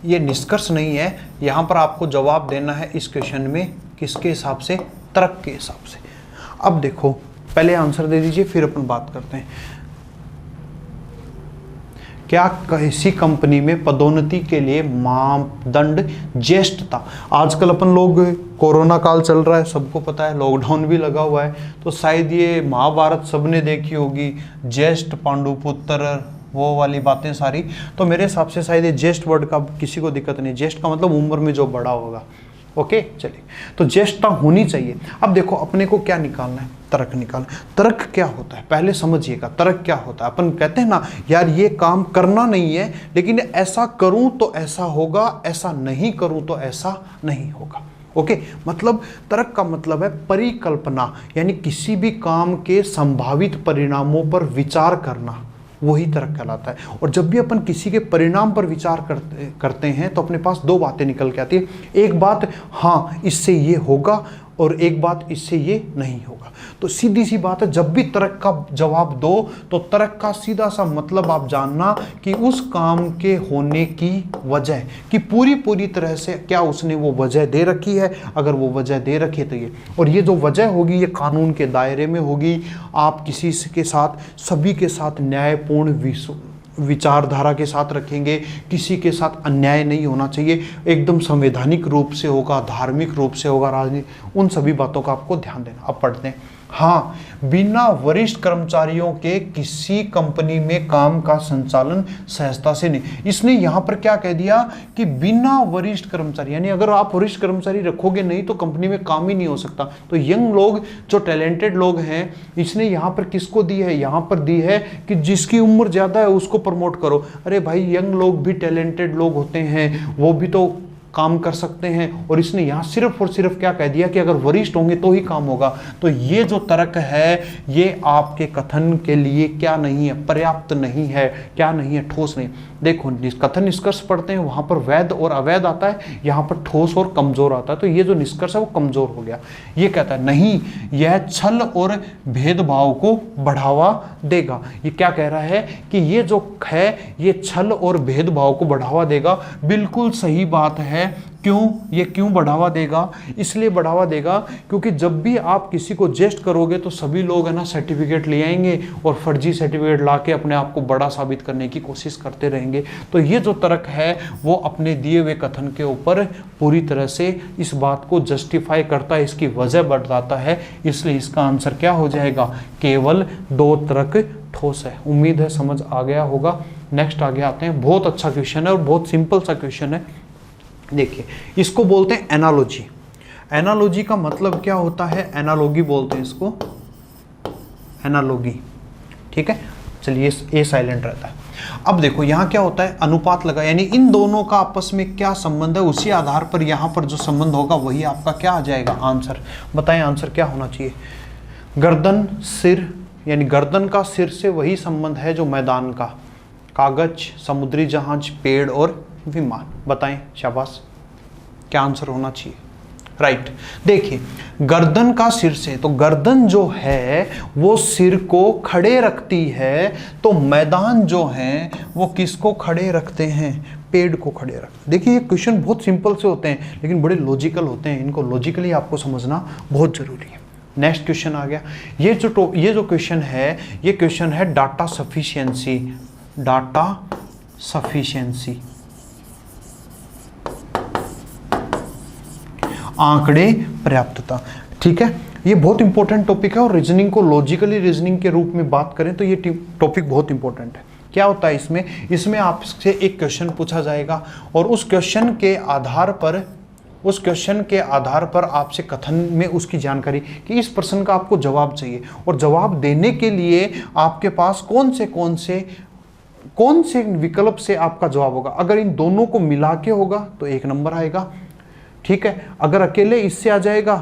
ये निष्कर्ष नहीं है, यहाँ पर आपको जवाब देना है इस क्वेश्चन में किसके हिसाब से? तर्क के हिसाब से। अब देखो, पहले आंसर दे दीजिए फिर अपन बात करते हैं। क्या किसी कंपनी में पदोन्नति के लिए मापदंड ज्येष्ठ था? आजकल अपन लोग, कोरोना काल चल रहा है, सबको पता है, लॉकडाउन भी लगा हुआ है, तो शायद ये महाभारत सबने देखी होगी, ज्येष्ठ पांडुपुत्र, वो वाली बातें सारी। तो मेरे हिसाब से शायद ये ज्येष्ठ वर्ड का किसी को दिक्कत नहीं। ज्येष्ठ का मतलब उम्र में जो बड़ा होगा। ओके, चलिए, तो ज्येष्ठता होनी चाहिए। अब देखो, अपने को क्या निकालना है? तर्क निकालना। तर्क क्या होता है पहले समझिएगा। तर्क क्या होता है? अपन कहते हैं ना, यार ये काम करना नहीं है, लेकिन ऐसा करूं तो ऐसा होगा, ऐसा नहीं करूं तो ऐसा नहीं होगा। ओके, मतलब तर्क का मतलब है परिकल्पना, यानी किसी भी काम के संभावित परिणामों पर विचार करना, वही तर्क कहलाता है। और जब भी अपन किसी के परिणाम पर विचार करते हैं तो अपने पास 2 बातें निकल के आती है। एक बात, हाँ इससे ये होगा, और एक बात, इससे ये नहीं होगा। तो सीधी सी बात है, जब भी तर्क का जवाब दो तो तर्क का सीधा सा मतलब आप जानना कि उस काम के होने की वजह कि पूरी तरह से क्या उसने वो वजह दे रखी है। अगर वो वजह दे रखी है तो ये, और ये जो वजह होगी ये कानून के दायरे में होगी। आप किसी के साथ, सभी के साथ न्यायपूर्ण विचारधारा के साथ रखेंगे, किसी के साथ अन्याय नहीं होना चाहिए, एकदम संवैधानिक रूप से होगा, धार्मिक रूप से होगा, राजनीति, उन सभी बातों का आपको ध्यान देना। अब पढ़ते हैं। हाँ, बिना वरिष्ठ कर्मचारियों के किसी कंपनी में काम का संचालन सहजता से नहीं। इसने यहाँ पर क्या कह दिया कि बिना वरिष्ठ कर्मचारी, यानी अगर आप वरिष्ठ कर्मचारी रखोगे नहीं तो कंपनी में काम ही नहीं हो सकता। तो यंग लोग, जो टैलेंटेड लोग हैं, इसने यहाँ पर किसको दी है? यहाँ पर दी है कि जिसकी उम्र ज़्यादा है उसको प्रमोट करो। अरे भाई, यंग लोग भी टैलेंटेड लोग होते हैं, वो भी तो काम कर सकते हैं। और इसने यहाँ सिर्फ और सिर्फ क्या कह दिया कि अगर वरिष्ठ होंगे तो ही काम होगा। तो ये जो तर्क है ये आपके कथन के लिए क्या नहीं है? पर्याप्त नहीं है। क्या नहीं है? ठोस नहीं। देखो, कथन निष्कर्ष पढ़ते हैं, वहां पर वैध और अवैध आता है, यहाँ पर ठोस और कमजोर आता है। तो ये जो निष्कर्ष है वो कमजोर हो गया। ये कहता है नहीं, यह छल और भेदभाव को बढ़ावा देगा। ये क्या कह रहा है कि ये जो है ये छल और भेदभाव को बढ़ावा देगा। बिल्कुल सही बात है। क्यों? ये क्यों बढ़ावा देगा? इसलिए बढ़ावा देगा क्योंकि जब भी आप किसी को जेस्ट करोगे तो सभी लोग है ना सर्टिफिकेट ले आएंगे और फर्जी सर्टिफिकेट लाके अपने आप को बड़ा साबित करने की कोशिश करते रहेंगे। तो ये जो तर्क है वो अपने दिए हुए कथन के ऊपर पूरी तरह से इस बात को जस्टिफाई करता है, इसकी वजह बताता है। इसलिए इसका आंसर क्या हो जाएगा? केवल 2 तर्क ठोस है। उम्मीद है समझ आ गया होगा। नेक्स्ट आगे आते हैं। बहुत अच्छा क्वेश्चन है और बहुत सिंपल सा क्वेश्चन है। देखिए, इसको बोलते हैं एनालॉजी। एनालॉजी का मतलब क्या होता है? एनालॉगी बोलते हैं इसको, एनालॉगी। ठीक है, चलिए ए साइलेंट रहता है। अब देखो यहाँ क्या होता है, अनुपात लगा, यानी इन दोनों का आपस में क्या संबंध है, उसी आधार पर यहाँ पर जो संबंध होगा वही आपका क्या आ जाएगा? आंसर। बताएं आंसर क्या होना चाहिए? गर्दन सिर, यानी गर्दन का सिर से वही संबंध है जो मैदान का, कागज, समुद्री जहाज, पेड़ और विमान। बताएं, शाबाश, क्या आंसर होना चाहिए? राइट। देखिए, गर्दन का सिर से, तो गर्दन जो है वो सिर को खड़े रखती है, तो मैदान जो है वो किसको खड़े रखते हैं? पेड़ को खड़े रखते। देखिए, ये क्वेश्चन बहुत सिंपल से होते हैं लेकिन बड़े लॉजिकल होते हैं, इनको लॉजिकली आपको समझना बहुत जरूरी है। नेक्स्ट क्वेश्चन आ गया। ये जो क्वेश्चन है, ये क्वेश्चन है डाटा सफिशिएंसी। डाटा सफिशिएंसी, आंकड़े पर्याप्तता। ठीक है, ये बहुत इंपॉर्टेंट टॉपिक है और रीजनिंग को लॉजिकली रीजनिंग के रूप में बात करें तो ये टॉपिक बहुत इंपॉर्टेंट है। क्या होता है इसमें आपसे एक क्वेश्चन पूछा जाएगा और उस क्वेश्चन के आधार पर आपसे कथन में उसकी जानकारी कि इस प्रश्न का आपको जवाब चाहिए और जवाब देने के लिए आपके पास कौन से विकल्प से आपका जवाब होगा। अगर इन दोनों को मिला के होगा तो 1 नंबर आएगा। ठीक है, अगर अकेले इससे आ जाएगा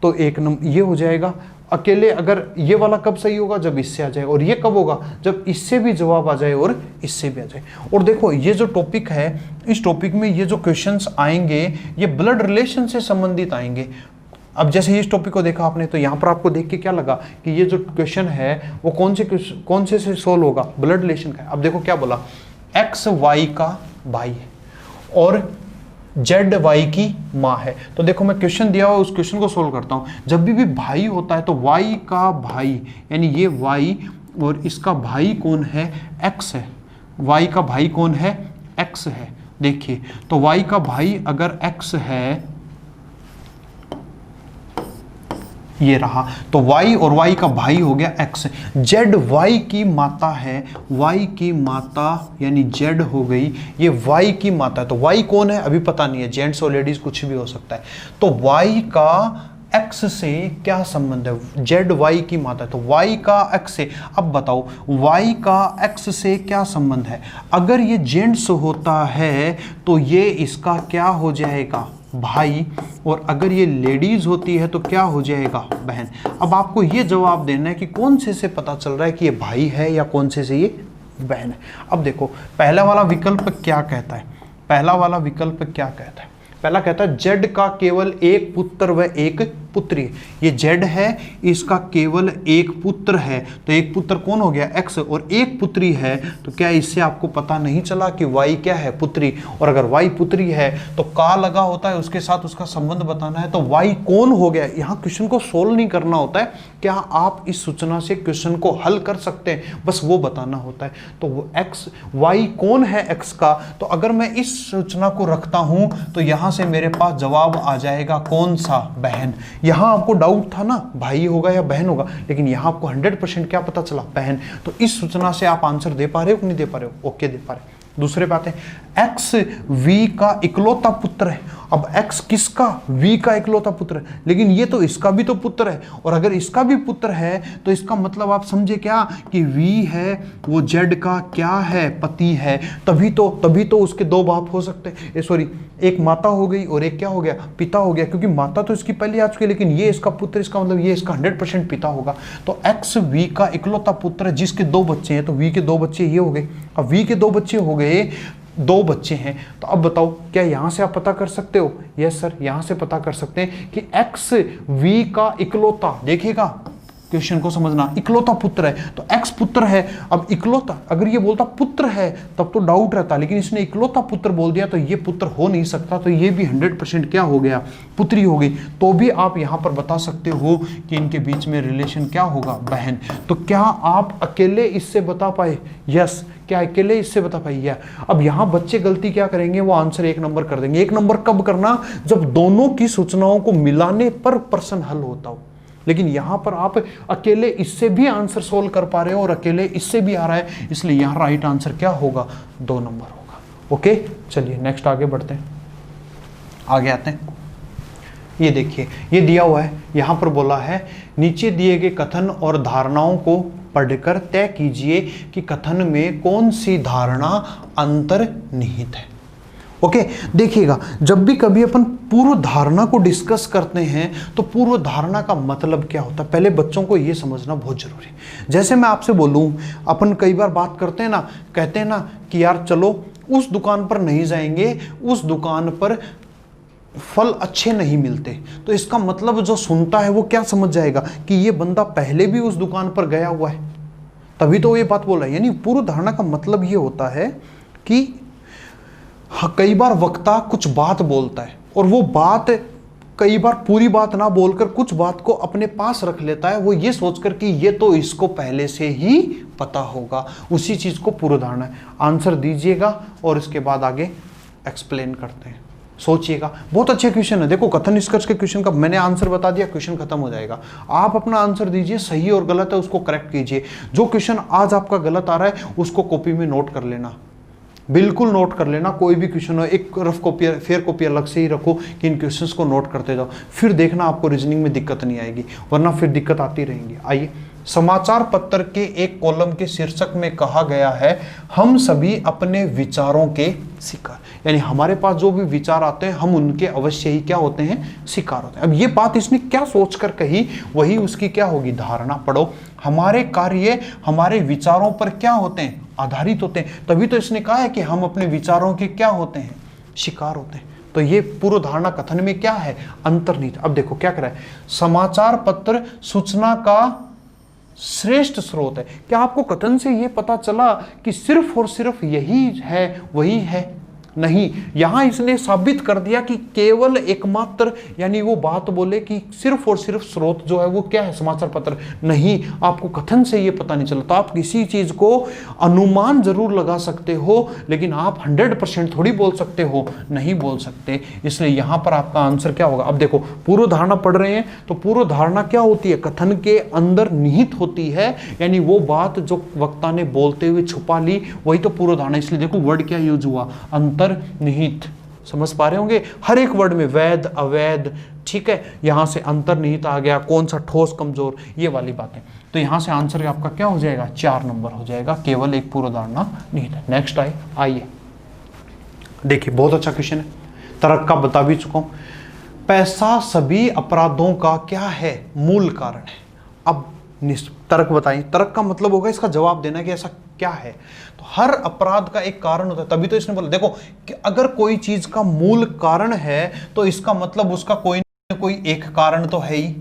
तो 1 नंबर ये हो जाएगा। अकेले अगर ये वाला कब सही होगा, जब इससे आ जाए, और ये कब होगा, जब इससे भी जवाब आ जाए और इससे भी आ जाए। और देखो ये जो टॉपिक है, इस टॉपिक में ये जो क्वेश्चंस आएंगे ये ब्लड रिलेशन से संबंधित आएंगे। अब जैसे इस टॉपिक को देखा आपने तो यहाँ पर आपको देख के क्या लगा कि ये जो क्वेश्चन है वो कौन से सोल्व होगा, ब्लड रिलेशन का। अब देखो क्या बोला, एक्स वाई का भाई है और जेड वाई की माँ है। तो देखो मैं क्वेश्चन दिया हुआ उस क्वेश्चन को सोल्व करता हूँ। जब भी भाई होता है तो वाई का भाई यानी ये वाई और इसका भाई कौन है, एक्स है। वाई का भाई कौन है, एक्स है। देखिए तो वाई का भाई अगर एक्स है, ये रहा, तो y और y का भाई हो गया x। z y की माता है, y की माता यानी z हो गई, ये y की माता है। तो y कौन है अभी पता नहीं है, जेंट्स और लेडीज कुछ भी हो सकता है। तो y का x से क्या संबंध है, z y की माता है तो y का x से। अब बताओ y का x से क्या संबंध है। अगर ये जेंट्स होता है तो ये इसका क्या हो जाएगा, भाई, और अगर ये लेडीज होती है तो क्या हो जाएगा, बहन। अब आपको ये जवाब देना है कि कौन से पता चल रहा है कि ये भाई है या कौन से ये बहन है। अब देखो पहला वाला विकल्प क्या कहता है, पहला कहता है जेड का केवल एक पुत्र व एक पुत्री है। ये जेड है, इसका केवल एक पुत्र है, तो एक पुत्र कौन हो गया, एक्स, और एक पुत्री है। तो क्या इससे आपको पता नहीं चला कि वाई क्या है, पुत्री। और अगर वाई पुत्री है तो का लगा होता है, उसके साथ उसका संबंध बताना है। तो वाई कौन हो गया, यहाँ क्वेश्चन को सोल्व नहीं करना होता है। क्या आप इस सूचना से क्वेश्चन को हल कर सकते हैं, बस वो बताना होता है। तो एक्स, वाई कौन है एक्स का, तो अगर मैं इस सूचना को रखता हूं तो यहां से मेरे पास जवाब आ जाएगा कौन सा, बहन। यहां आपको डाउट था ना भाई होगा या बहन होगा, लेकिन यहां आपको 100% क्या पता चला, बहन। तो इस सूचना से आप आंसर दे पा रहे हो कि नहीं दे पा रहे हो, ओके दे पा रहे। दूसरे बात है एक्स वी का इकलौता पुत्र है। अब एक्स किसका, वी का इकलौता पुत्र है, लेकिन ये तो इसका भी तो पुत्र है, और अगर इसका भी पुत्र है तो इसका मतलब आप समझे क्या कि वी है वो जेड का क्या है, पति है। तभी तो उसके दो बाप हो सकते हैं, सॉरी एक माता हो गई और एक क्या हो गया, पिता हो गया, क्योंकि माता तो इसकी पहले आ चुकी है, लेकिन ये इसका पुत्र, इसका मतलब ये इसका 100% पिता होगा। तो एक्स वी का इकलौता पुत्र है जिसके 2 बच्चे हैं, तो वी के 2 बच्चे ये हो गए। अब वी के 2 बच्चे हो गए, 2 बच्चे हैं, तो अब बताओ क्या यहां से आप पता कर सकते हो, यस सर, यहां से पता कर सकते हैं कि एक्स वी का इकलौता, देखिएगा क्वेश्चन को समझना, इकलौता पुत्र है तो एक्स पुत्र है। अब इकलौता, अगर ये बोलता पुत्र है तब तो डाउट रहता, लेकिन इसने इकलौता पुत्र बोल दिया तो ये पुत्र हो नहीं सकता, तो ये भी 100% क्या हो गया, पुत्री हो गई। तो भी आप यहां पर बता सकते हो कि इनके बीच में रिलेशन क्या होगा, बहन। तो क्या आप अकेले इससे बता पाए, यस, क्या अकेले इससे बता पाई है। अब यहां बच्चे गलती क्या करेंगे, वो आंसर 1 नंबर कर देंगे। 1 नंबर कब करना, जब दोनों की सूचनाओं को मिलाने पर प्रश्न हल होता हो। लेकिन यहां पर आप अकेले इससे भी आंसर सोल्व कर पा रहे हो और अकेले इससे भी आ रहा है, इसलिए यहां राइट आंसर क्या होगा, 2 नंबर होगा। ओके, चलिए नेक्स्ट आगे बढ़ते हैं, आगे आते हैं। ये देखिए ये दिया हुआ है, यहां पर बोला है नीचे दिए गए कथन और धारणाओं को पढ़कर तय कीजिए कि कथन में कौन सी धारणा अंतर्निहित है। ओके, देखिएगा जब भी कभी अपन पूर्व धारणा को डिस्कस करते हैं तो पूर्व धारणा का मतलब क्या होता है, पहले बच्चों को यह समझना बहुत जरूरी है। जैसे मैं आपसे बोलूं, अपन कई बार बात करते हैं ना, कहते हैं ना कि यार चलो उस दुकान पर नहीं जाएंगे, उस दुकान पर फल अच्छे नहीं मिलते। तो इसका मतलब जो सुनता है वो क्या समझ जाएगा कि ये बंदा पहले भी उस दुकान पर गया हुआ है, तभी तो ये बात बोल रहा है। यानी पूर्व धारणा का मतलब ये होता है कि कई बार वक्ता कुछ बात बोलता है और वो बात कई बार पूरी बात ना बोलकर कुछ बात को अपने पास रख लेता है, वो ये सोचकर कि ये तो इसको पहले से ही पता होगा, उसी चीज को पूर्व धारणा है। आंसर दीजिएगा और इसके बाद आगे एक्सप्लेन करते हैं। सोचिएगा, बहुत अच्छे क्वेश्चन है। देखो कथन निष्कर्ष के क्वेश्चन का मैंने आंसर बता दिया, क्वेश्चन खत्म हो जाएगा। आप अपना आंसर दीजिए, सही और गलत है उसको करेक्ट कीजिए। जो क्वेश्चन आज आपका गलत आ रहा है उसको कॉपी में नोट कर लेना, बिल्कुल नोट कर लेना। कोई भी क्वेश्चन हो एक रफ कॉपी, फेयर कॉपी अलग से ही रखो कि इन क्वेश्चंस को नोट करते जाओ, फिर देखना आपको रीजनिंग में दिक्कत नहीं आएगी, वरना फिर दिक्कत आती रहेंगी। आइए, समाचार पत्र के एक कॉलम के शीर्षक में कहा गया है हम सभी अपने विचारों के शिकार, यानी हमारे पास जो भी विचार आते हैं हम उनके अवश्य ही क्या होते हैं, शिकार होते हैं। अब ये बात इसने क्या सोचकर कही, वही उसकी क्या होगी, धारणा। पढ़ो, हमारे कार्य हमारे विचारों पर क्या होते हैं, आधारित होते हैं। तभी तो इसने कहा है कि हम अपने विचारों के क्या होते हैं, शिकार होते हैं। तो ये पूर्व धारणा कथन में क्या है, अंतर्निहित। अब देखो क्या करा है, समाचार पत्र सूचना का श्रेष्ठ स्रोत है। क्या आपको कथन से यह पता चला कि सिर्फ और सिर्फ यही है, वही है? नहीं, यहां इसने साबित कर दिया कि केवल एकमात्र, यानी वो बात बोले कि सिर्फ और सिर्फ स्रोत जो है वो क्या है, समाचार पत्र। नहीं, आपको कथन से ये पता नहीं चला। तो आप किसी चीज को अनुमान जरूर लगा सकते हो, लेकिन आप 100% थोड़ी बोल सकते हो, नहीं बोल सकते। इसलिए यहां पर आपका आंसर क्या होगा। अब देखो, पूर्व धारणा पढ़ रहे हैं तो पूर्व धारणा क्या होती है, कथन के अंदर निहित होती है, यानी वो बात जो वक्ता ने बोलते हुए छुपा ली, वही तो पूर्व धारणा। इसलिए देखो वर्ड क्या यूज हुआ, अंतर्निहित। समझ पा रहे होंगे, हर एक वर्ड में वैध अवैध, ठीक है, यहां से अंतर्निहित आ गया, कौन सा ठोस कमजोर, ये वाली बातें। तो यहां से आंसर आपका क्या हो जाएगा, 4 नंबर हो जाएगा, केवल एक पूर्व धारणा निहित है। नेक्स्ट आइए देखिए, बहुत अच्छा क्वेश्चन है, तर्क का बता भी चुका हूं। पैसा सभी अपराधों का क्या है, मूल कारण है। अब तर्क बताइए, तर्क का मतलब होगा इसका जवाब देना कि ऐसा क्या है। तो हर अपराध का एक कारण होता है, तभी तो इसने बोला। देखो कि अगर कोई चीज का मूल कारण है तो इसका मतलब उसका कोई ना कोई एक कारण तो है ही।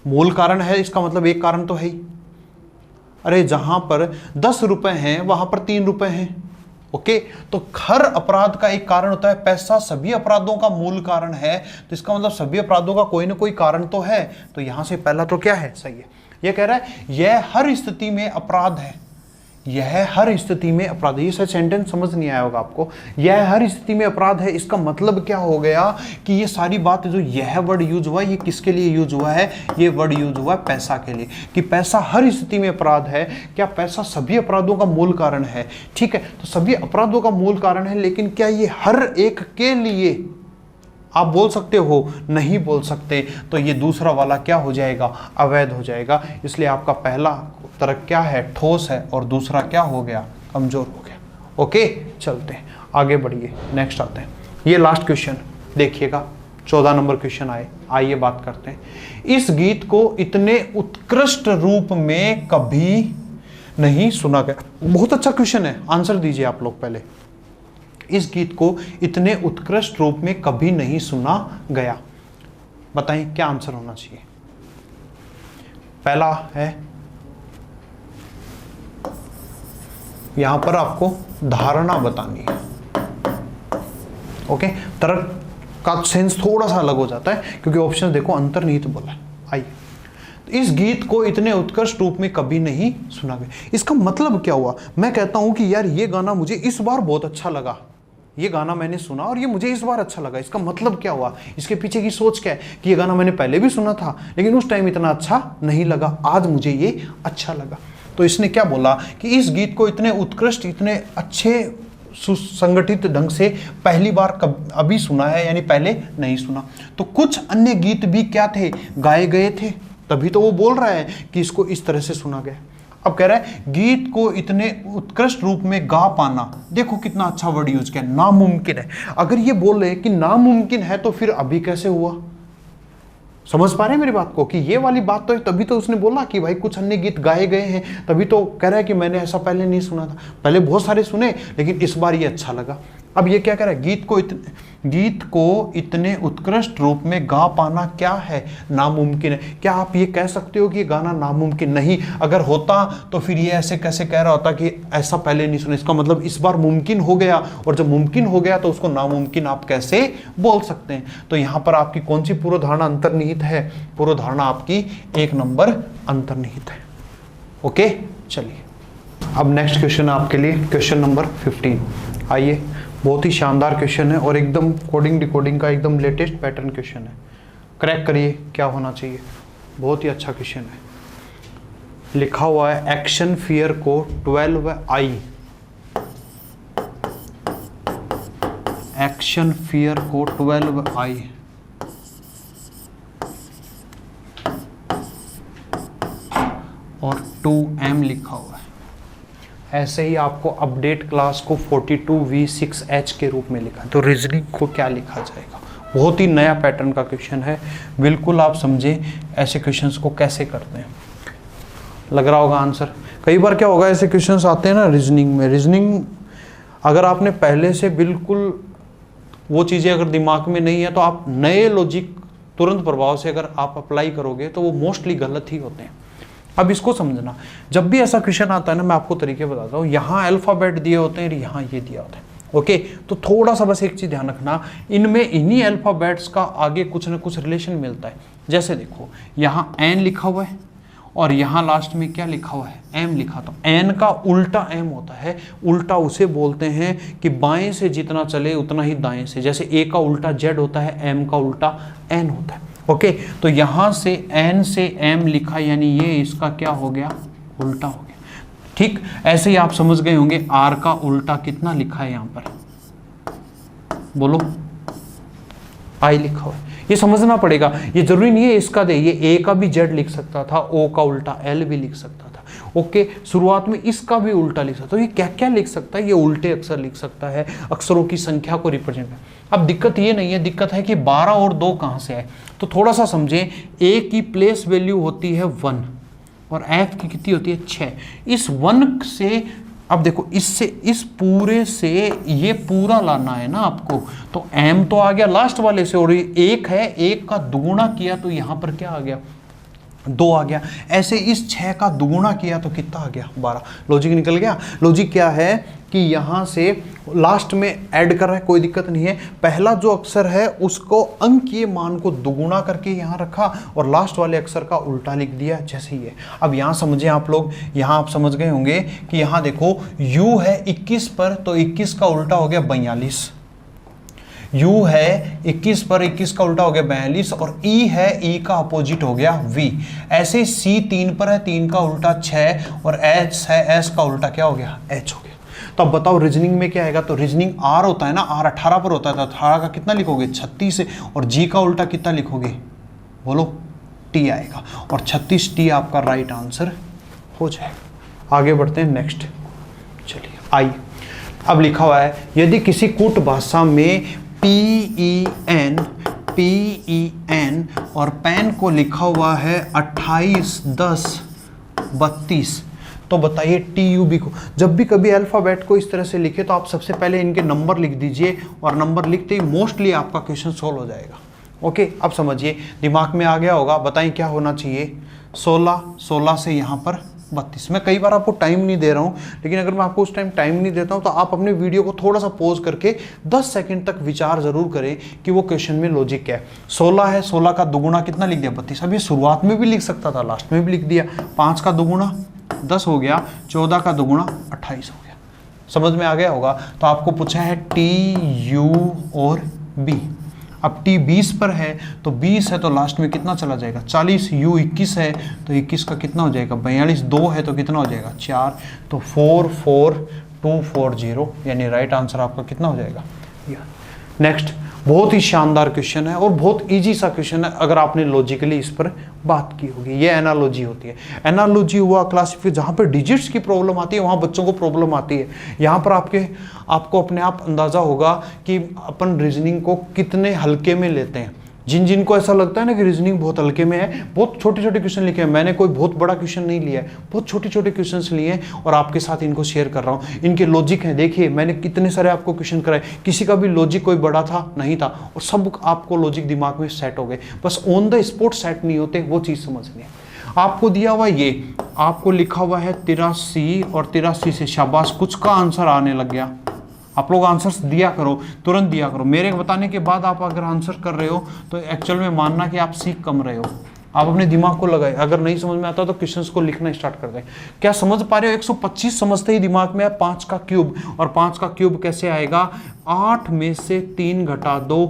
मूल कारण है, इसका मतलब एक कारण तो है ही। अरे जहां पर 10 रुपए हैं वहां पर 3 रुपए हैं, ओके। तो हर अपराध का एक कारण होता है। पैसा सभी अपराधों का मूल कारण है, तो इसका मतलब सभी अपराधों का कोई ना कोई कारण तो है। तो यहां से पहला तो क्या है, सही है। यह कह रहा है यह हर स्थिति में अपराध है, यह हर स्थिति में अपराध है। ये शायद सेंटेंस समझ नहीं आया होगा आपको। यह हर स्थिति में अपराध है, इसका मतलब क्या हो गया कि ये सारी बात जो यह वर्ड यूज हुआ, ये किसके लिए यूज हुआ है, ये वर्ड यूज हुआ है पैसा के लिए, कि पैसा हर स्थिति में अपराध है। क्या पैसा सभी अपराधों का मूल कारण है? ठीक है, तो सभी अपराधों का मूल कारण है, लेकिन क्या ये हर एक के लिए आप बोल सकते हो? नहीं बोल सकते। तो ये दूसरा वाला क्या हो जाएगा, अवैध हो जाएगा। इसलिए आपका पहला तर्क क्या है, ठोस है, और दूसरा क्या हो गया, कमजोर हो गया। ओके, चलते हैं आगे बढ़िए, नेक्स्ट आते हैं। ये लास्ट क्वेश्चन देखिएगा, 14 नंबर क्वेश्चन आइए बात करते हैं। इस गीत को इतने उत्कृष्ट रूप में कभी नहीं सुना गया। बहुत अच्छा क्वेश्चन है, आंसर दीजिए आप लोग पहले। इस गीत को इतने उत्कृष्ट रूप में कभी नहीं सुना गया, बताइए क्या आंसर होना चाहिए। पहला है, यहां पर आपको धारणा बतानी है, ओके। तर्क का सेंस थोड़ा सा अलग हो जाता है, क्योंकि ऑप्शन देखो अंतर्निहित बोला है। आइए, तो इस गीत को इतने उत्कृष्ट रूप में कभी नहीं सुना गया, इसका मतलब क्या हुआ। मैं कहता हूं कि यार ये गाना मुझे इस बार बहुत अच्छा लगा, ये गाना मैंने सुना और ये मुझे इस बार अच्छा लगा, इसका मतलब क्या हुआ, इसके पीछे की सोच क्या है कि ये गाना मैंने पहले भी सुना था लेकिन उस टाइम इतना अच्छा नहीं लगा, आज मुझे ये अच्छा लगा। तो इसने क्या बोला कि इस गीत को इतने उत्कृष्ट, इतने अच्छे सुसंगठित ढंग से पहली बार अभी सुना है, यानी पहले नहीं सुना। तो कुछ अन्य गीत भी क्या थे, गाए गए थे, तभी तो वो बोल रहा है कि इसको इस तरह से सुना गया। अब कह रहा है गीत को इतने उत्कृष्ट रूप में गा पाना, देखो कितना अच्छा वर्ड यूज किया, नामुमकिन है। अगर ये बोल रहे कि नामुमकिन है तो फिर अभी कैसे हुआ, समझ पा रहे हैं मेरी बात को, कि ये वाली बात तो है, तभी तो उसने बोला कि भाई कुछ अन्य गीत गाए गए हैं, तभी तो कह रहा है कि मैंने ऐसा पहले नहीं सुना था, पहले बहुत सारे सुने लेकिन इस बार ये अच्छा लगा। अब ये क्या कह रहा है, गीत को इतने उत्कृष्ट रूप में गा पाना क्या है, नामुमकिन है। क्या आप ये कह सकते हो कि ये गाना नामुमकिन नहीं, अगर होता तो फिर ये ऐसे कैसे कह रहा होता कि ऐसा पहले नहीं सुना, इसका मतलब इस बार मुमकिन हो गया, और जब मुमकिन हो गया तो उसको नामुमकिन आप कैसे बोल सकते हैं। तो यहाँ पर आपकी कौन सी पूर्व धारणा अंतर्निहित है, पूर्व धारणा आपकी 1 नंबर अंतर्निहित है। ओके, चलिए अब नेक्स्ट क्वेश्चन आपके लिए क्वेश्चन नंबर 15। आइए बहुत ही शानदार क्वेश्चन है और एकदम कोडिंग डिकोडिंग का एकदम लेटेस्ट पैटर्न क्वेश्चन है। क्रैक करिए क्या होना चाहिए। बहुत ही अच्छा क्वेश्चन है। लिखा हुआ है एक्शन फियर को 12i, एक्शन फियर को 12i और 2m लिखा हुआ है। ऐसे ही आपको अपडेट क्लास को 42v6h के रूप में लिखा है, तो रीजनिंग को क्या लिखा जाएगा। बहुत ही नया पैटर्न का क्वेश्चन है, बिल्कुल आप समझें ऐसे क्वेश्चंस को कैसे करते हैं। लग रहा होगा आंसर। कई बार क्या होगा, ऐसे क्वेश्चंस आते हैं ना रीजनिंग में, रीजनिंग अगर आपने पहले से बिल्कुल वो चीज़ें अगर दिमाग में नहीं है तो आप नए लॉजिक तुरंत प्रभाव से अगर आप अप्लाई करोगे तो वो मोस्टली गलत ही होते हैं। अब इसको समझना, जब भी ऐसा क्वेश्चन आता है ना, मैं आपको तरीके बताता हूँ। यहाँ अल्फ़ाबेट दिए होते हैं, यहाँ ये दिया होता है। ओके, तो थोड़ा सा बस एक चीज़ ध्यान रखना, इनमें इन्हीं अल्फ़ाबेट्स का आगे कुछ ना कुछ रिलेशन मिलता है। जैसे देखो यहाँ एन लिखा हुआ है और यहाँ लास्ट में क्या लिखा हुआ है, एम लिखा। तो एन का उल्टा एम होता है। उल्टा उसे बोलते हैं कि बाएं से जितना चले उतना ही दाएं से। जैसे ए का उल्टा जेड होता है, एम का उल्टा एन होता है। ओके, तो यहाँ से एन से एम लिखा, यानी ये इसका क्या हो गया, उल्टा हो गया। ठीक, ऐसे ही आप समझ गए होंगे आर का उल्टा कितना लिखा है यहाँ पर, बोलो, आई लिखा हुआ है। ये समझना पड़ेगा, ये जरूरी नहीं है इसका दे, ये ए का भी जेड लिख सकता था, ओ का उल्टा एल भी लिख सकता था। ओके, शुरुआत में इसका भी उल्टा लिख सकता, तो ये क्या क्या लिख सकता है, ये उल्टे अक्षर लिख सकता है, अक्षरों की संख्या को रिप्रेजेंट कर। अब दिक्कत ये नहीं है, दिक्कत है कि 12 और 2 कहाँ से आए। तो थोड़ा सा समझें, ए की प्लेस वैल्यू होती है 1 और एफ की कितनी होती है 6। इस 1 से, अब देखो इससे, इस पूरे से ये पूरा लाना है ना आपको, तो m तो आ गया लास्ट वाले से और ये 1 है, 1 का दुगुना किया तो यहाँ पर क्या आ गया, 2 आ गया। ऐसे इस 6 का दुगुना किया तो कितना आ गया, 12। लॉजिक निकल गया। लॉजिक क्या है कि यहाँ से लास्ट में ऐड कर रहा है, कोई दिक्कत नहीं है। पहला जो अक्षर है उसको अंकीय मान को दुगुना करके यहाँ रखा और लास्ट वाले अक्षर का उल्टा लिख दिया, जैसे ही है। अब यहाँ समझे आप लोग, यहाँ आप समझ गए होंगे कि यहाँ देखो u है 21 पर, तो 21 का उल्टा हो गया 42। u है 21 पर, 21 का उल्टा हो गया 42 और e है, e का अपोजिट हो गया v। ऐसे c 3 पर है, 3 का उल्टा 6 और h है, s का उल्टा क्या हो गया, h हो गया। तो अब बताओ रीजनिंग में क्या आएगा। तो रीजनिंग r होता है ना, r 18 पर होता है, तो 18 का कितना लिखोगे 36 से, और g का उल्टा कितना लिखोगे, बोलो, t आएगा, और 36t आपका राइट आंसर हो जाएगा। आगे बढ़ते हैं नेक्स्ट, चलिए आई। अब लिखा हुआ है, यदि किसी कूट भाषा में PEN और पेन को लिखा हुआ है 281032, तो बताइए TUB को। जब भी कभी अल्फ़ाबेट को इस तरह से लिखे तो आप सबसे पहले इनके नंबर लिख दीजिए और नंबर लिखते ही मोस्टली आपका क्वेश्चन सॉल्व हो जाएगा। ओके, अब समझिए, दिमाग में आ गया होगा। बताइए क्या होना चाहिए, 16 से यहाँ पर 32। मैं कई बार आपको टाइम नहीं दे रहा हूँ, लेकिन अगर मैं आपको उस टाइम नहीं देता हूँ तो आप अपने वीडियो को थोड़ा सा पॉज करके 10 सेकंड तक विचार जरूर करें कि वो क्वेश्चन में लॉजिक क्या है। 16 है, 16 का दुगुना कितना लिख दिया 32। अब ये शुरुआत में भी लिख सकता था, लास्ट में भी लिख दिया। 5 का दुगुना 10 हो गया, 14 का दुगुना 28 हो गया। समझ में आ गया होगा। तो आपको पूछा है TU और B। अब T 20 पर है तो 20 है तो लास्ट में कितना चला जाएगा 40। U 21 है तो 21 का कितना हो जाएगा 42। 2 है तो कितना हो जाएगा 4, तो 44240, यानी राइट आंसर आपका कितना हो जाएगा। नेक्स्ट, बहुत ही शानदार क्वेश्चन है और बहुत इजी सा क्वेश्चन है अगर आपने लॉजिकली इस पर बात की होगी। ये एनालॉजी होती है। एनालॉजी हुआ क्लासिफिकेशन, जहाँ पर डिजिट्स की प्रॉब्लम आती है वहाँ बच्चों को प्रॉब्लम आती है। यहाँ पर आपको अपने आप अंदाज़ा होगा कि अपन रीजनिंग को कितने हल्के में लेते हैं। जिन को ऐसा लगता है ना कि रीजनिंग बहुत हल्के में है, बहुत छोटे छोटे क्वेश्चन लिखे हैं। मैंने कोई बहुत बड़ा क्वेश्चन नहीं लिया है, बहुत छोटे छोटे क्वेश्चंस लिए हैं और आपके साथ इनको शेयर कर रहा हूँ। इनके लॉजिक हैं, देखिए मैंने कितने सारे आपको क्वेश्चन कराए, किसी का भी लॉजिक कोई बड़ा था नहीं था, और सब आपको लॉजिक दिमाग में सेट हो गए। बस ऑन द स्पॉट सेट नहीं होते, वो चीज़ समझनी है। आपको दिया हुआ ये, आपको लिखा हुआ है 83 और 83 से शाबाश कुछ का आंसर आने लग गया। आप लोग आंसर्स दिया करो, तुरंत दिया करो। मेरे बताने के बाद आप अगर आंसर कर रहे हो तो एक्चुअल में मानना कि आप सीख कम रहे हो। आप अपने दिमाग को लगाए, अगर नहीं समझ में आता तो क्वेश्चंस को लिखना स्टार्ट कर दें। क्या समझ पा रहे हो? 125 समझते ही दिमाग में है 5 का क्यूब, और 5 का क्यूब कैसे आएगा? 8 में से 3 घटा दो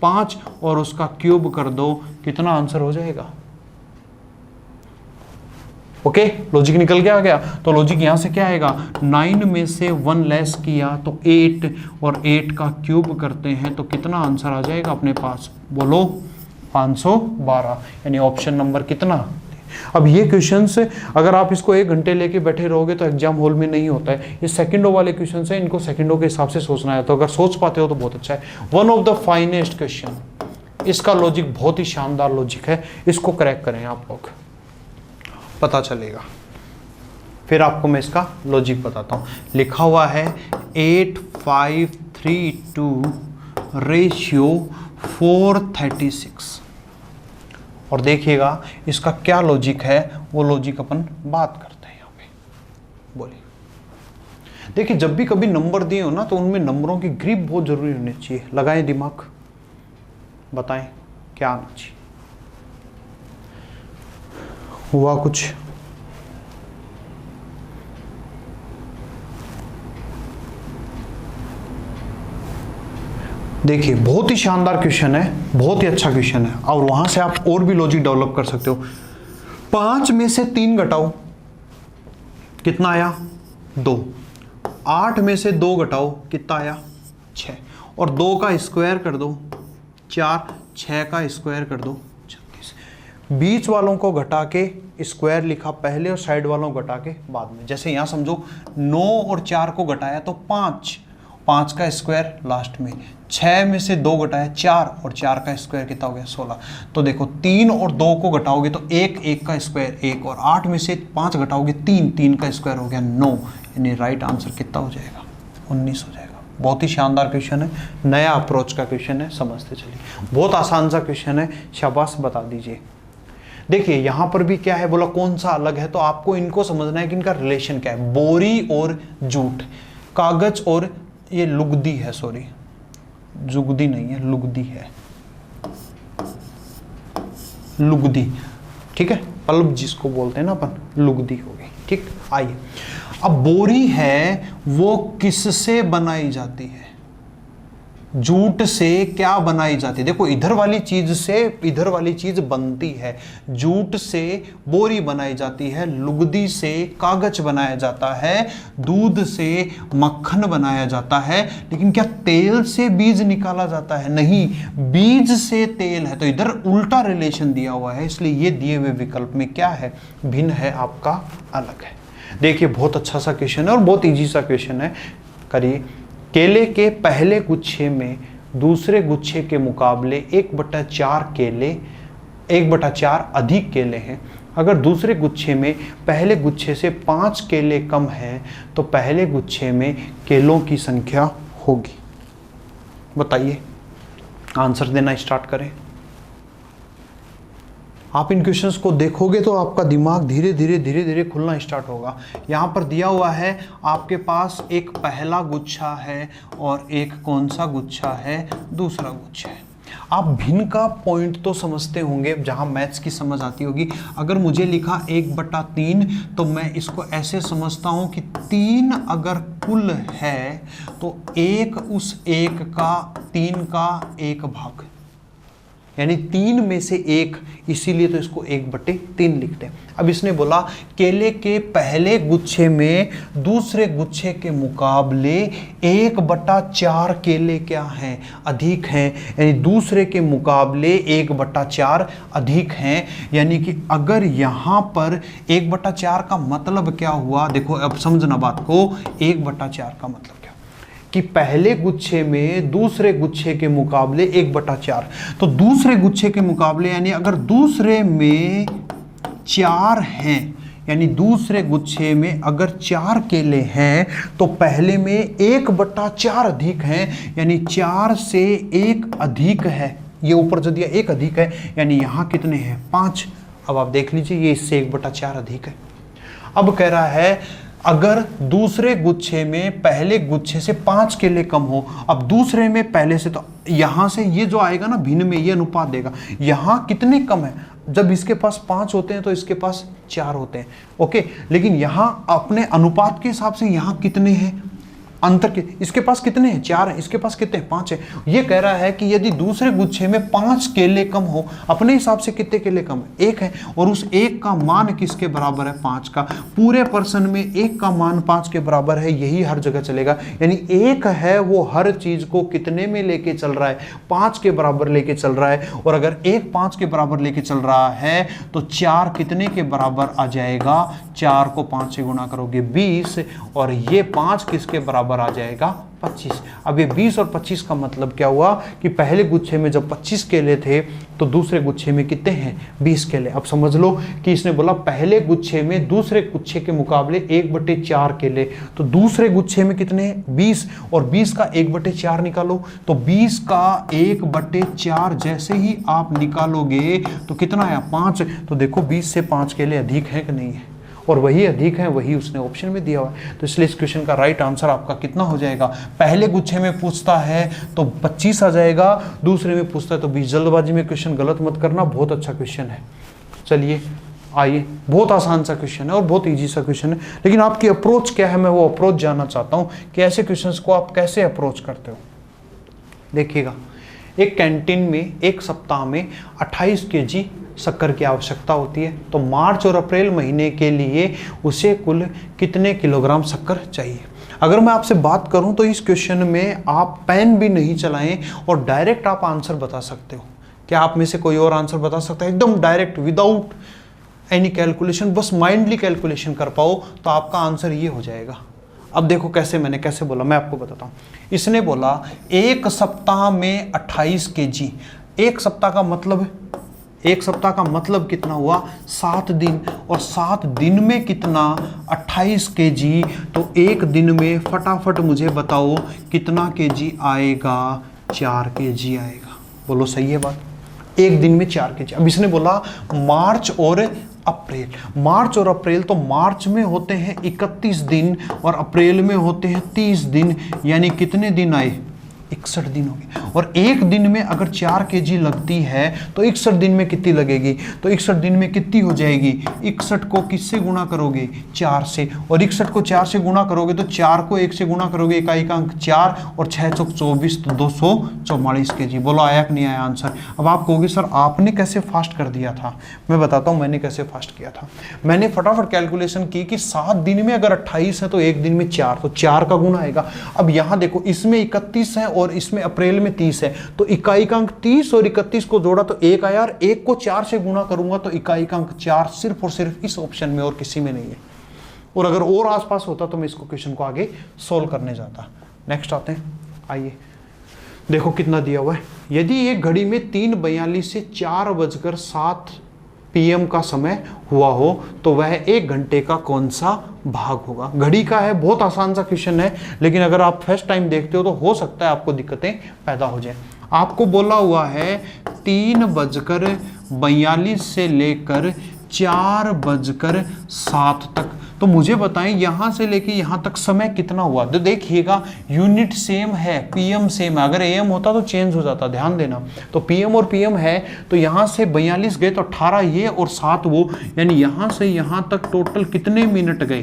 5 और उसका क्यूब कर दो, कितना आंसर हो जाएगा? ओके, लॉजिक निकल के आ गया। तो लॉजिक यहां से क्या आएगा? 9 में से 1 लेस किया तो 8, और 8 का क्यूब करते हैं तो कितना आंसर आ जाएगा अपने पास? बोलो 512, यानी ऑप्शन नंबर कितना? अब ये क्वेश्चंस अगर आप इसको 1 घंटे लेके बैठे रहोगे तो एग्जाम हॉल में नहीं होता है। ये सेकंडों वाले क्वेश्चन है, इनको सेकंडों के हिसाब से सोचना है, तो अगर सोच पाते हो तो बहुत अच्छा है। One of the finest question, इसका लॉजिक बहुत ही शानदार लॉजिक है, इसको क्रैक करें आप लोग, पता चलेगा। फिर आपको मैं इसका लॉजिक बताता हूं। लिखा हुआ है 8532/436, और देखिएगा इसका क्या लॉजिक है, वो लॉजिक अपन बात करते हैं यहाँ पे। बोलिए, देखिए जब भी कभी नंबर दिए हो ना तो उनमें नंबरों की ग्रिप बहुत जरूरी होनी चाहिए। लगाएं दिमाग, बताएं क्या आना चाहिए। हुआ कुछ? देखिए बहुत ही शानदार क्वेश्चन है, बहुत ही अच्छा क्वेश्चन है, और वहां से आप और भी लॉजिक डेवलप कर सकते हो। 5 में से 3 घटाओ, कितना आया? 2। 8 में से 2 घटाओ, कितना आया? 6, और 2 का स्क्वायर कर दो 4, 6 का स्क्वायर कर दो 36। बीच वालों को घटा के स्क्वायर लिखा पहले और साइड वालों को घटा के बाद में। जैसे यहां समझो 9 और 4 को घटाया तो 5, 5 का स्क्वायर लास्ट में। 6 में से 2 घटाया 4, और 4 का स्क्वायर कितना हो गया? 16। तो देखो 3 और 2 को घटाओगे तो 1, 1 का स्क्वायर 1, और 8 में से 5 घटाओगे 3, 3 का स्क्वायर हो गया 9, यानी राइट आंसर कितना हो जाएगा? 19 हो जाएगा। बहुत ही शानदार क्वेश्चन है, नया अप्रोच का क्वेश्चन है, समझते चलिए। बहुत आसान सा क्वेश्चन है, शाबाश बता दीजिए। देखिए यहां पर भी क्या है, बोला कौन सा अलग है, तो आपको इनको समझना है कि इनका रिलेशन क्या है। बोरी और जूट, कागज और ये लुगदी है, सॉरी जुगदी नहीं है, लुगदी है, लुगदी, ठीक है, पल्प जिसको बोलते हैं ना अपन, लुगदी हो गई, ठीक। आइए, अब बोरी है वो किससे बनाई जाती है? जूट से क्या बनाई जाती है? देखो इधर वाली चीज से इधर वाली चीज बनती है। जूट से बोरी बनाई जाती है, लुगदी से कागज बनाया जाता है, दूध से मक्खन बनाया जाता है। लेकिन क्या तेल से बीज निकाला जाता है? नहीं, बीज से तेल है। तो इधर उल्टा रिलेशन दिया हुआ है, इसलिए ये दिए हुए विकल्प में क्या है? भिन्न है, आपका अलग है। देखिए बहुत अच्छा सा क्वेश्चन है और बहुत इजी सा क्वेश्चन है। करिए, केले के पहले गुच्छे में दूसरे गुच्छे के मुकाबले 1/4 केले, 1/4 अधिक केले हैं। अगर दूसरे गुच्छे में पहले गुच्छे से 5 केले कम हैं तो पहले गुच्छे में केलों की संख्या होगी। बताइए, आंसर देना स्टार्ट करें। आप इन क्वेश्चंस को देखोगे तो आपका दिमाग धीरे धीरे खुलना स्टार्ट होगा। यहाँ पर दिया हुआ है आपके पास एक पहला गुच्छा है और एक कौन सा गुच्छा है? दूसरा गुच्छा है। आप भिन्न का पॉइंट तो समझते होंगे, जहाँ मैथ्स की समझ आती होगी। अगर मुझे लिखा 1/3 तो मैं इसको ऐसे समझता हूँ कि 3 अगर कुल है तो 1 उस 1 का 3 का 1 भाग, यानी 3 में से 1, इसीलिए तो इसको 1/3 लिखते हैं। अब इसने बोला केले के पहले गुच्छे में दूसरे गुच्छे के मुकाबले 1/4 केले क्या हैं? अधिक हैं, यानी दूसरे के मुकाबले 1/4 अधिक हैं। यानी कि अगर यहाँ पर 1/4 का मतलब क्या हुआ? देखो अब समझना बात को, 1/4 का मतलब कि पहले गुच्छे में दूसरे गुच्छे के मुकाबले 1/4, तो दूसरे गुच्छे के मुकाबले यानी अगर दूसरे में 4 हैं, यानी दूसरे गुच्छे में अगर 4 केले हैं तो पहले में 1/4 अधिक हैं, यानी 4 से 1 अधिक है। ये ऊपर जो दिया 1 अधिक है, यानी यहाँ कितने हैं? 5। अब आप देख लीजिए ये इससे 1/4 अधिक है। अब कह रहा है अगर दूसरे गुच्छे में पहले गुच्छे से 5 केले कम हो, अब दूसरे में पहले से, तो यहां से ये जो आएगा ना भिन्न में, ये अनुपात देगा। यहां कितने कम है? जब इसके पास 5 होते हैं तो इसके पास 4 होते हैं। ओके, लेकिन यहां अपने अनुपात के हिसाब से यहां कितने हैं अंतर के, इसके पास कितने हैं 4 हैं, इसके पास कितने 5 हैं। ये कह रहा है कि यदि दूसरे गुच्छे में 5 केले कम हो, अपने हिसाब से कितने केले कम है 1 है, और उस 1 का मान किसके बराबर है 5 का। पूरे पर्सन में 1 का मान 5 के बराबर है, यही हर जगह चलेगा। यानी 1 है वो हर चीज को कितने में लेके चल रहा है 5 के बराबर लेके चल रहा है। और अगर 1 5 के बराबर लेके चल रहा है तो 4 कितने के बराबर आ जाएगा, 4 को 5 से गुणा करोगे 20, और ये 5 किसके बराबर आ जाएगा 25। अब ये 20 और 25 का मतलब क्या हुआ कि पहले गुच्छे में जब 25 केले थे तो दूसरे गुच्छे में कितने हैं 20 केले। अब समझ लो कि इसने बोला पहले गुच्छे में दूसरे गुच्छे के मुकाबले 1/4 केले, तो दूसरे गुच्छे में कितने हैं 20, और 20 का 1/4 निकालो, तो 20 का 1/4 जैसे ही आप निकालोगे तो कितना आया 5। तो देखो 20 से 5 केले अधिक है कि नहीं है, और वही अधिक है, वही उसने ऑप्शन में दिया हुआ है। तो इसलिए इस क्वेश्चन का राइट आंसर आपका कितना हो जाएगा, पहले गुच्छे में पूछता है तो 25 आ जाएगा, दूसरे में पूछता है तो 20। जल्दबाजी में क्वेश्चन गलत मत करना, बहुत अच्छा क्वेश्चन है। चलिए आइए, बहुत आसान सा क्वेश्चन है और बहुत इजी सा क्वेश्चन है, लेकिन आपकी अप्रोच क्या है, मैं वो अप्रोच जानना चाहता हूँ कि ऐसे क्वेश्चंस को आप कैसे अप्रोच करते हो। देखिएगा, एक कैंटीन में एक सप्ताह में 28 kg शक्कर की आवश्यकता होती है, तो मार्च और अप्रैल महीने के लिए उसे कुल कितने किलोग्राम शक्कर चाहिए। अगर मैं आपसे बात करूं तो इस क्वेश्चन में आप पेन भी नहीं चलाएं और डायरेक्ट आप आंसर बता सकते हो। क्या आप में से कोई और आंसर बता सकता है एकदम डायरेक्ट विदाउट एनी कैलकुलेशन, बस माइंडली कैलकुलेशन कर पाओ तो आपका आंसर ये हो जाएगा। अब देखो कैसे, मैंने कैसे बोला मैं आपको बताता हूँ। इसने बोला एक सप्ताह में 28 kg, एक सप्ताह का मतलब, एक सप्ताह का मतलब कितना हुआ 7 दिन, और 7 दिन में कितना 28 kg, तो एक दिन में फटाफट मुझे बताओ कितना kg आएगा, 4 kg आएगा। बोलो सही है बात, एक दिन में 4 kg। अब इसने बोला मार्च और अप्रैल, मार्च और अप्रैल, तो मार्च में होते हैं 31 दिन और अप्रैल में होते हैं 30 दिन, यानी कितने दिन आए 61 दिन हो गए। और एक दिन में अगर 4 kg लगती है तो 61 दिन में कितनी लगेगी, तो 61 दिन में कितनी हो जाएगी, 61 को किससे गुणा करोगे 4 से, और 61 को 4 से गुणा करोगे तो 4 को 1 से गुणा करोगे, इकाई का अंक 4 और 6 चौक 24, तो 244 kg। बोलो आया कि नहीं आया आंसर। अब आप कहोगे सर आपने कैसे फास्ट कर दिया था, मैं बताता हूँ मैंने कैसे फास्ट किया था। मैंने फटाफट कैलकुलेशन की कि 7 दिन में अगर 28 है तो एक दिन में 4, तो 4 का गुणा आएगा। अब यहाँ देखो इसमें 31 है और इसमें अप्रैल में 30 है, तो इकाई का अंक 30 और 31 को जोड़ा तो 1 आया, और 1 को 4 से गुणा करूंगा तो इकाई का अंक 4 सिर्फ और सिर्फ इस ऑप्शन में और किसी में नहीं है। और अगर और आसपास होता तो मैं इसको क्वेश्चन को आगे सोल्व करने जाता। नेक्स्ट आते हैं, आइए देखो कितना दिया हुआ है। यदि एक घड़ी में 3:42 से 4:07 PM का समय हुआ हो तो वह 1 घंटे का कौन सा भाग होगा। घड़ी का है, बहुत आसान सा क्वेश्चन है, लेकिन अगर आप फर्स्ट टाइम देखते हो तो हो सकता है आपको दिक्कतें पैदा हो जाए। आपको बोला हुआ है 3:42 से लेकर 4:07 तक, तो मुझे बताएं यहां से लेके यहां तक समय कितना हुआ। तो देखिएगा यूनिट सेम है, पीएम सेम है, अगर एएम होता तो चेंज हो जाता, ध्यान देना। तो पीएम और पीएम है, तो यहां से 42 गए तो 18 ये और 7 वो, यानी यहां से यहां तक टोटल कितने मिनट गए,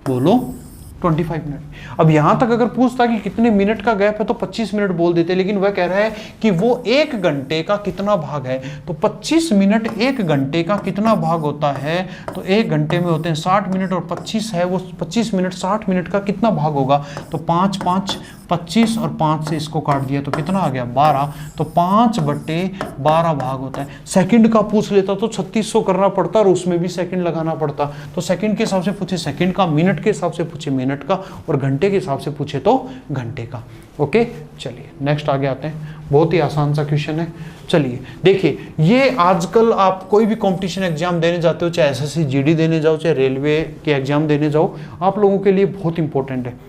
बोलो 25 मिनट। अब यहां तक अगर पूछता कि कितने मिनट का गैप है तो 25 मिनट बोल देते, लेकिन वह कह रहा है कि वो 1 घंटे का कितना भाग है, तो 25 मिनट 1 घंटे का कितना भाग होता है, तो 1 घंटे में होते हैं 60 मिनट और 25 है, वो 25 मिनट 60 मिनट का कितना भाग होगा, तो 5 5 25 और 5 से इसको काट दिया तो कितना आ गया 12, तो 5/12 भाग होता है। सेकंड का पूछ लेता तो 3600 करना पड़ता और उसमें भी सेकंड लगाना पड़ता, तो सेकंड के हिसाब से पूछे सेकंड का, मिनट के हिसाब से पूछे मिनट का, और घंटे के हिसाब से पूछे तो घंटे का। ओके चलिए नेक्स्ट आगे आते हैं, बहुत ही आसान सा क्वेश्चन है। चलिए देखिए, ये आजकल आप कोई भी कंपटीशन एग्जाम देने जाते हो, चाहे एसएससी जीडी देने जाओ, चाहे रेलवे के एग्जाम देने जाओ, आप लोगों के लिए बहुत इंपॉर्टेंट है।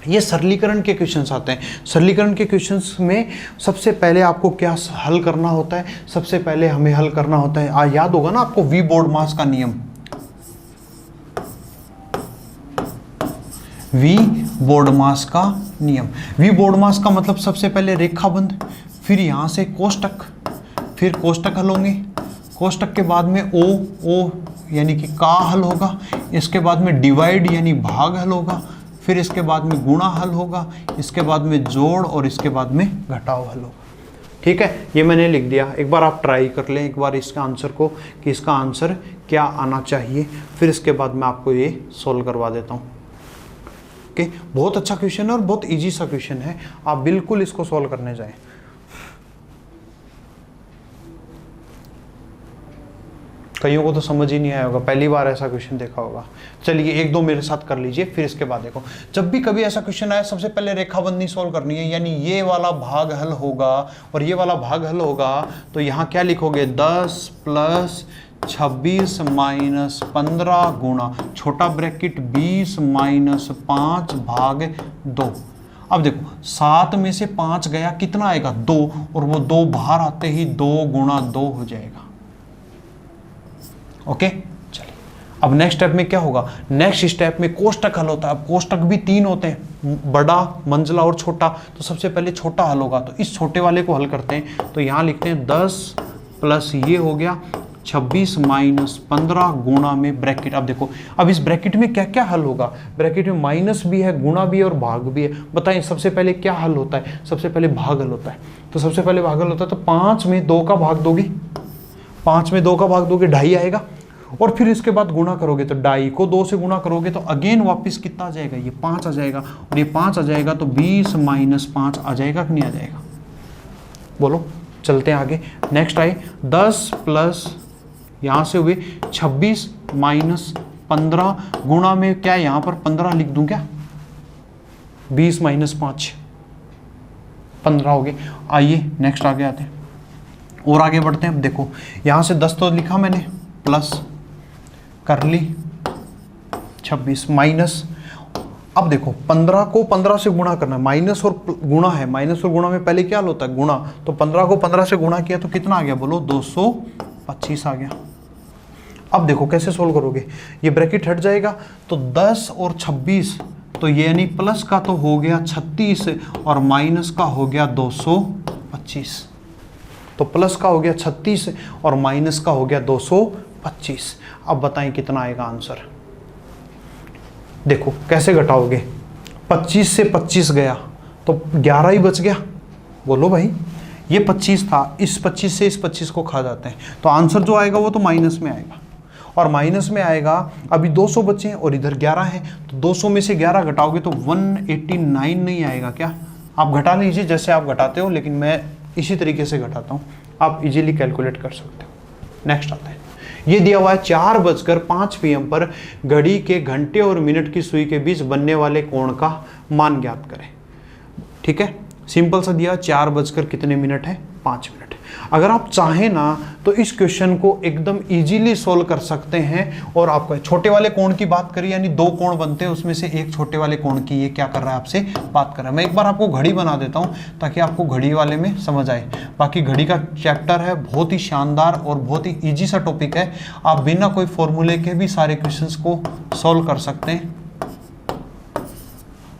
ये सरलीकरण के क्वेश्चंस आते हैं। सरलीकरण के क्वेश्चंस में सबसे पहले आपको क्या हल करना होता है, सबसे पहले हमें हल करना होता है, याद होगा ना आपको वी बोर्डमास का नियम, वी बोर्डमास का नियम। वी बोर्डमास का मतलब सबसे पहले रेखाबंध, फिर यहां से कोष्टक, फिर कोष्टक हल होंगे, कोष्टक के बाद में ओ यानी कि का हल होगा, इसके बाद में डिवाइड यानी भाग हल होगा, फिर इसके बाद में गुणा हल होगा, इसके बाद में जोड़ और इसके बाद में घटाव हल होगा। ठीक है, ये मैंने लिख दिया। एक बार आप ट्राई कर लें एक बार इसका आंसर को कि इसका आंसर क्या आना चाहिए, फिर इसके बाद मैं आपको ये सोल्व करवा देता हूँ। ओके, बहुत अच्छा क्वेश्चन है और बहुत इजी सा क्वेश्चन है, आप बिल्कुल इसको सोल्व करने जाएं। कईयों को तो समझ ही नहीं आया होगा, पहली बार ऐसा क्वेश्चन देखा होगा। चलिए एक दो मेरे साथ कर लीजिए, फिर इसके बाद देखो। जब भी कभी ऐसा क्वेश्चन आए सबसे पहले रेखाबंदी सोल्व करनी है, यानी ये वाला भाग हल होगा और ये वाला भाग हल होगा, तो यहाँ क्या लिखोगे 10 प्लस 26 माइनस 15 गुणा छोटा ब्रैकेट 20 माइनस 5 भाग 2। अब देखो 7 में से 5 गया, कितना आएगा 2, और वो 2 बाहर आते ही 2 गुणा 2 हो जाएगा। ओके, चलिए अब नेक्स्ट स्टेप में क्या होगा, नेक्स्ट स्टेप में कोष्टक हल होता है। अब कोष्टक भी 3 होते हैं, बड़ा, मंझला और छोटा। तो सबसे पहले छोटा हल होगा, तो इस छोटे वाले को हल करते हैं। तो यहां लिखते हैं 10 प्लस ये हो गया 26 माइनस 15 गुणा में ब्रैकेट। अब देखो अब इस ब्रैकेट में क्या क्या हल होगा, ब्रैकेट में माइनस भी है, गुणा भी है और भाग भी है। बताएं सबसे पहले क्या हल होता है, सबसे पहले भाग हल होता है। तो सबसे पहले भाग हल होता है, तो 5 में 2 का भाग दोगे, 5 में 2 का भाग दोगे 2.5 आएगा, और फिर इसके बाद गुणा करोगे तो 2.5 को 2 से गुणा करोगे तो अगेन वापस कितना आ जाएगा, ये 5 आ जाएगा, और ये 5 आ जाएगा तो 20 माइनस 5 आ जाएगा कि नहीं आ जाएगा, बोलो। चलते हैं आगे, नेक्स्ट आए 10 प्लस यहाँ से हुए 26 माइनस 15 गुणा में क्या यहाँ पर 15 लिख दूं क्या, 20 माइनस 5 15 हो गए। आइए नेक्स्ट आगे आते हैं और आगे बढ़ते हैं। अब देखो यहाँ से 10 तो लिखा मैंने, प्लस कर ली 26 माइनस, अब देखो 15 को 15 से गुणा करना, माइनस और गुणा है, माइनस और गुणा में पहले क्या होता है गुणा, तो 15 को 15 से गुणा किया तो कितना आ गया बोलो 225 आ गया। अब देखो कैसे सोल्व करोगे, ये ब्रैकेट हट जाएगा तो 10 और 26, तो ये यानी प्लस का तो हो गया 36 और माइनस का हो गया 225, तो प्लस का हो गया 36 और माइनस का हो गया 225। अब बताएं कितना आएगा आंसर, देखो कैसे घटाओगे, 25 से 25 गया तो 11 ही बच गया, बोलो भाई। ये 25 था, इस 25 से इस 25 को खा जाते हैं, तो आंसर जो आएगा वो तो माइनस में आएगा, और माइनस में आएगा। अभी 200 बचे हैं और इधर 11 है, तो 200 में से 11 घटाओगे तो 189 नहीं आएगा क्या, आप घटा लीजिए जैसे आप घटाते हो, लेकिन मैं इसी तरीके से घटाता हूँ, आप इजीली कैलकुलेट कर सकते हो। नेक्स्ट आता है, ये दिया हुआ है 4:05 PM पर घड़ी के घंटे और मिनट की सुई के बीच बनने वाले कोण का मान ज्ञात करें। ठीक है, सिंपल सा दिया, 4 बजकर कितने मिनट है 5 मिनट। अगर आप चाहें ना तो इस क्वेश्चन को एकदम इजीली सोल्व कर सकते हैं। और आपको छोटे वाले कोण की बात करी, यानी 2 कोण बनते हैं, उसमें से एक छोटे वाले कोण की ये क्या कर रहा है आपसे बात कर रहा है। मैं एक बार आपको घड़ी बना देता हूं ताकि आपको घड़ी वाले में समझ आए। बाकी घड़ी का चैप्टर है बहुत ही शानदार और बहुत ही ईजी सा टॉपिक है, आप बिना कोई फॉर्मूले के भी सारे क्वेश्चंस को सोल्व कर सकते हैं।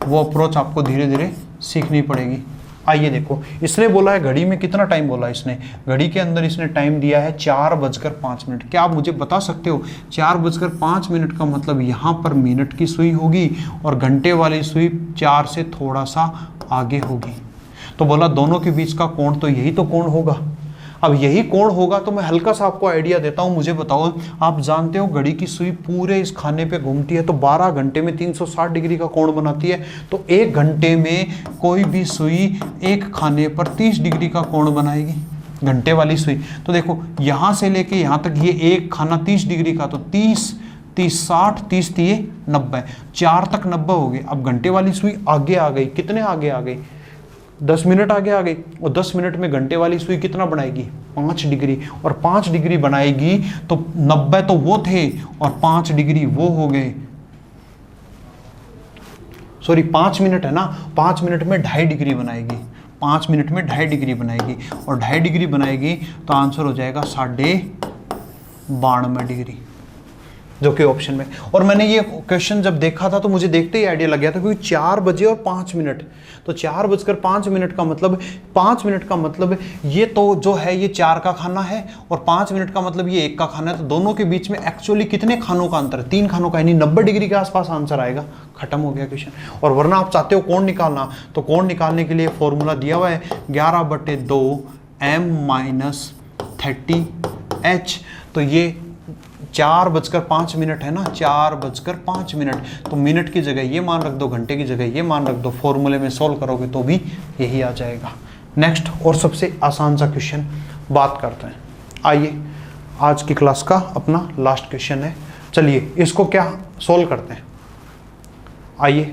वो अप्रोच आपको धीरे धीरे सीखनी पड़ेगी। आइए देखो, इसने बोला है घड़ी में कितना टाइम बोला, इसने घड़ी के अंदर इसने टाइम दिया है 4:05। क्या आप मुझे बता सकते हो 4:05 का मतलब यहाँ पर मिनट की सुई होगी और घंटे वाली सुई 4 से थोड़ा सा आगे होगी, तो बोला दोनों के बीच का कोण तो यही तो कोण होगा। अब यही कोण होगा तो मैं हल्का सा आपको आइडिया देता हूं, मुझे बताओ, आप जानते हो घड़ी की सुई पूरे इस खाने पे घूमती है तो 12 घंटे में 360 डिग्री का कोण बनाती है, तो 1 घंटे में कोई भी सुई एक खाने पर 30 डिग्री का कोण बनाएगी, घंटे वाली सुई। तो देखो यहाँ से लेके यहाँ तक ये एक खाना 30 डिग्री का, तो 30 30 60 30 30 90, 4 तक 90 हो गए। अब घंटे वाली सुई आगे आ गई, कितने आगे आ गई 10 मिनट आगे आ गई, और 10 मिनट में घंटे वाली सुई कितना बनाएगी 5 डिग्री, और 5 डिग्री बनाएगी तो 90 तो वो थे और 5 डिग्री वो हो गए, सॉरी 5 मिनट है ना, 5 मिनट में 2.5 डिग्री बनाएगी, 5 मिनट में 2.5 डिग्री बनाएगी, और 2.5 डिग्री बनाएगी तो आंसर हो जाएगा 92.5 डिग्री। जो कि ऑप्शन में। और मैंने ये क्वेश्चन जब देखा था तो मुझे देखते ही आइडिया लग गया था, क्योंकि 4 बजे और 5 मिनट, तो 4:05 का मतलब 5 मिनट का मतलब ये तो जो है ये 4 का खाना है और 5 मिनट का मतलब ये 1 का खाना है, तो दोनों के बीच में एक्चुअली कितने खानों का अंतर है? 3 खानों का, यानी 90 डिग्री के आसपास आंसर आएगा। खत्म हो गया क्वेश्चन। और वरना आप चाहते हो कोण निकालना, तो कोण निकालने के लिए फॉर्मूला दिया हुआ है 11/2 m-30h। तो ये 4:05 है ना, 4:05, तो मिनट की जगह ये मान रख दो, घंटे की जगह ये मान रख दो, फॉर्मूले में सॉल्व करोगे तो भी यही आ जाएगा। नेक्स्ट और सबसे आसान सा क्वेश्चन बात करते हैं। आइए, आज की क्लास का अपना लास्ट क्वेश्चन है। चलिए इसको क्या सॉल्व करते हैं। आइए,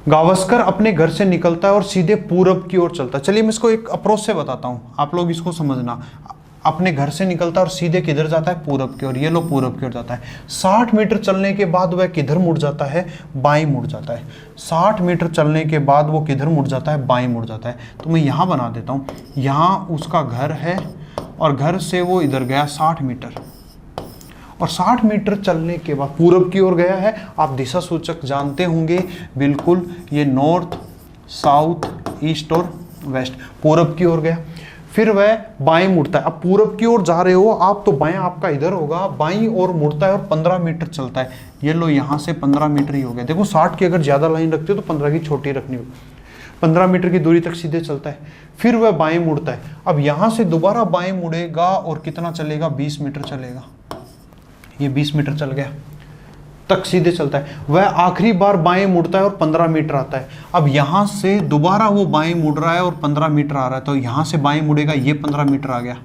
गावस्कर अपने घर से निकलता है और सीधे पूरब की ओर चलता है। चलिए मैं इसको एक अप्रोच से बताता हूँ, आप लोग इसको समझना। अपने घर से निकलता है और सीधे किधर जाता है? पूरब की ओर। ये लो पूरब की ओर जाता है। 60 मीटर चलने के बाद वह किधर मुड़ जाता है? बाईं मुड़ जाता है। 60 मीटर चलने के बाद वो किधर मुड़ जाता है? बाईं मुड़ जाता है। तो मैं यहाँ बना देता हूँ, यहाँ उसका घर है और घर से वो इधर गया 60 मीटर, और 60 मीटर चलने के बाद पूरब की ओर गया है। आप दिशा सूचक जानते होंगे, बिल्कुल, ये नॉर्थ, साउथ, ईस्ट और वेस्ट। पूरब की ओर गया, फिर वह बाएं मुड़ता है। अब पूरब की ओर जा रहे हो आप तो बाएं आपका इधर होगा, बाईं ओर मुड़ता है और 15 मीटर चलता है। ये लो यहाँ से 15 मीटर ही हो गया। देखो 60 की अगर ज़्यादा लाइन रखते हो तो 15 की छोटी रखनी होगी। 15 मीटर की दूरी तक सीधे चलता है, फिर वह बाएं मुड़ता है। अब यहाँ से दोबारा बाएं मुड़ेगा और कितना चलेगा? 20 मीटर चलेगा। ये 20 मीटर चल गया तक सीधे चलता है। वह आखिरी बार बाएं मुड़ता है और 15 मीटर आता है। अब यहाँ से दोबारा वो बाएं मुड़ रहा है और 15 मीटर आ रहा है, तो यहाँ से बाएं मुड़ेगा, ये 15 मीटर आ गया।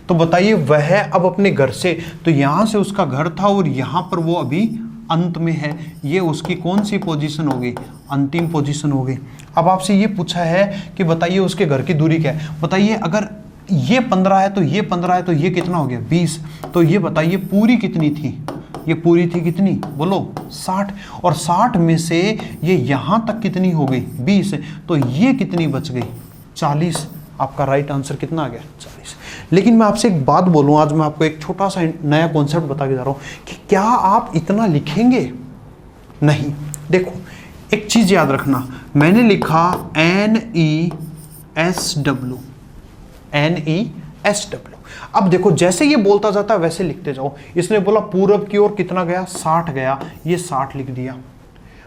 तो बताइए वह अब अपने घर से, तो यहाँ से उसका घर था और यहाँ पर वो अभी अंत में है, ये उसकी कौन सी पोजीशन हो गई? अंतिम पोजीशन हो गई। अब आपसे ये पूछा है कि बताइए उसके घर की दूरी क्या है। बताइए अगर ये 15 है तो ये 15 है, तो ये कितना हो गया? 20। तो ये बताइए पूरी कितनी थी? ये पूरी थी कितनी? बोलो 60। और 60 में से ये यहाँ तक कितनी हो गई? 20। तो ये कितनी बच गई? 40। आपका राइट आंसर कितना आ गया? 40। लेकिन मैं आपसे एक बात बोलूँ, आज मैं आपको एक छोटा सा नया कॉन्सेप्ट बता के जा रहा हूँ कि क्या आप इतना लिखेंगे? नहीं। देखो एक चीज़ याद रखना, मैंने लिखा NESW, NESW। अब देखो जैसे ये बोलता जाता है वैसे लिखते जाओ। इसने बोला पूरब की ओर कितना गया? 60 गया, ये 60 लिख दिया।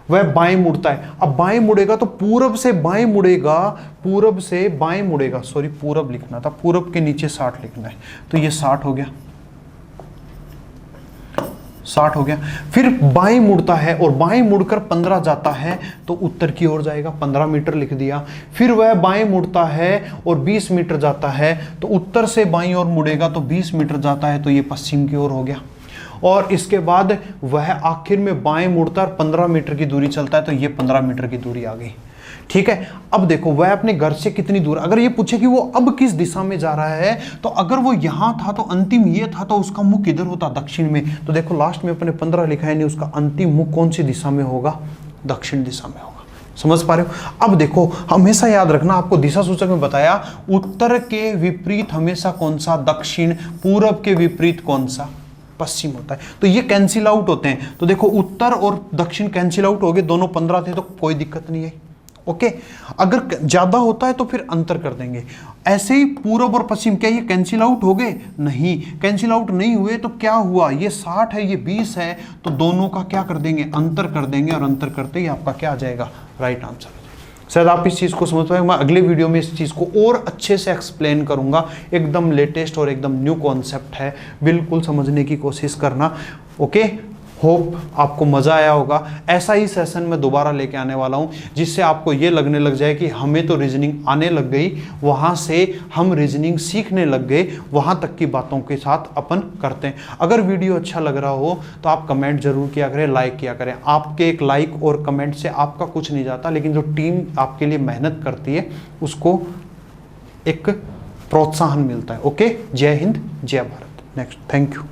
वह बाएं मुड़ता है, अब बाएं मुड़ेगा तो पूरब से बाएं मुड़ेगा, पूरब से बाएं मुड़ेगा, सॉरी पूरब लिखना था, पूरब के नीचे 60 लिखना है, तो ये 60 हो गया, 60 हो गया। फिर बाएं मुड़ता है और बाएं मुड़कर 15 जाता है तो उत्तर की ओर जाएगा, 15 मीटर लिख दिया। फिर वह बाएं मुड़ता है और 20 मीटर जाता है तो उत्तर से बाईं ओर मुड़ेगा तो 20 मीटर जाता है, तो ये पश्चिम की ओर हो गया। और इसके बाद वह आखिर में बाएं मुड़ता है और 15 मीटर की दूरी चलता है, तो ये 15 मीटर की दूरी आ गई। ठीक है। अब देखो वह अपने घर से कितनी दूर, अगर ये पूछे कि वो अब किस दिशा में जा रहा है, तो अगर वो यहां था तो अंतिम ये था, तो उसका मुख किधर होता? दक्षिण में। तो देखो लास्ट में अपने 15 लिखा है, नहीं उसका अंतिम मुख कौन सी दिशा में होगा? दक्षिण दिशा में होगा। समझ पा रहे हो? अब देखो हमेशा याद रखना, आपको दिशा सूचक में बताया उत्तर के विपरीत हमेशा कौन सा? दक्षिण। पूरब के विपरीत कौन सा? पश्चिम होता है। तो ये कैंसिल आउट होते हैं। तो देखो उत्तर और दक्षिण कैंसिल आउट हो गए, दोनों 15 थे तो कोई दिक्कत नहीं है। ओके। अगर ज्यादा होता है तो फिर अंतर कर देंगे। ऐसे ही पूरब और पश्चिम, क्या ये कैंसिल आउट हो गए? नहीं, कैंसिल आउट नहीं हुए। तो क्या हुआ? ये 60 है, ये 20 है, तो दोनों का क्या कर देंगे? अंतर कर देंगे, और अंतर करते ही आपका क्या आ जाएगा? Right answer. शायद आप इस चीज़ को समझ पाए। मैं अगले वीडियो में इस चीज़ को और अच्छे से एक्सप्लेन करूंगा। एकदम लेटेस्ट और एकदम न्यू कॉन्सेप्ट है, बिल्कुल समझने की कोशिश करना। ओके, होप आपको मज़ा आया होगा। ऐसा ही सेशन मैं दोबारा लेके आने वाला हूँ, जिससे आपको ये लगने लग जाए कि हमें तो रीजनिंग आने लग गई, वहाँ से हम रीजनिंग सीखने लग गए, वहाँ तक की बातों के साथ अपन करते हैं। अगर वीडियो अच्छा लग रहा हो तो आप कमेंट जरूर किया करें, लाइक किया करें। आपके एक लाइक और कमेंट से आपका कुछ नहीं जाता, लेकिन जो टीम आपके लिए मेहनत करती है उसको एक प्रोत्साहन मिलता है। ओके, जय हिंद, जय भारत। Next, thank you.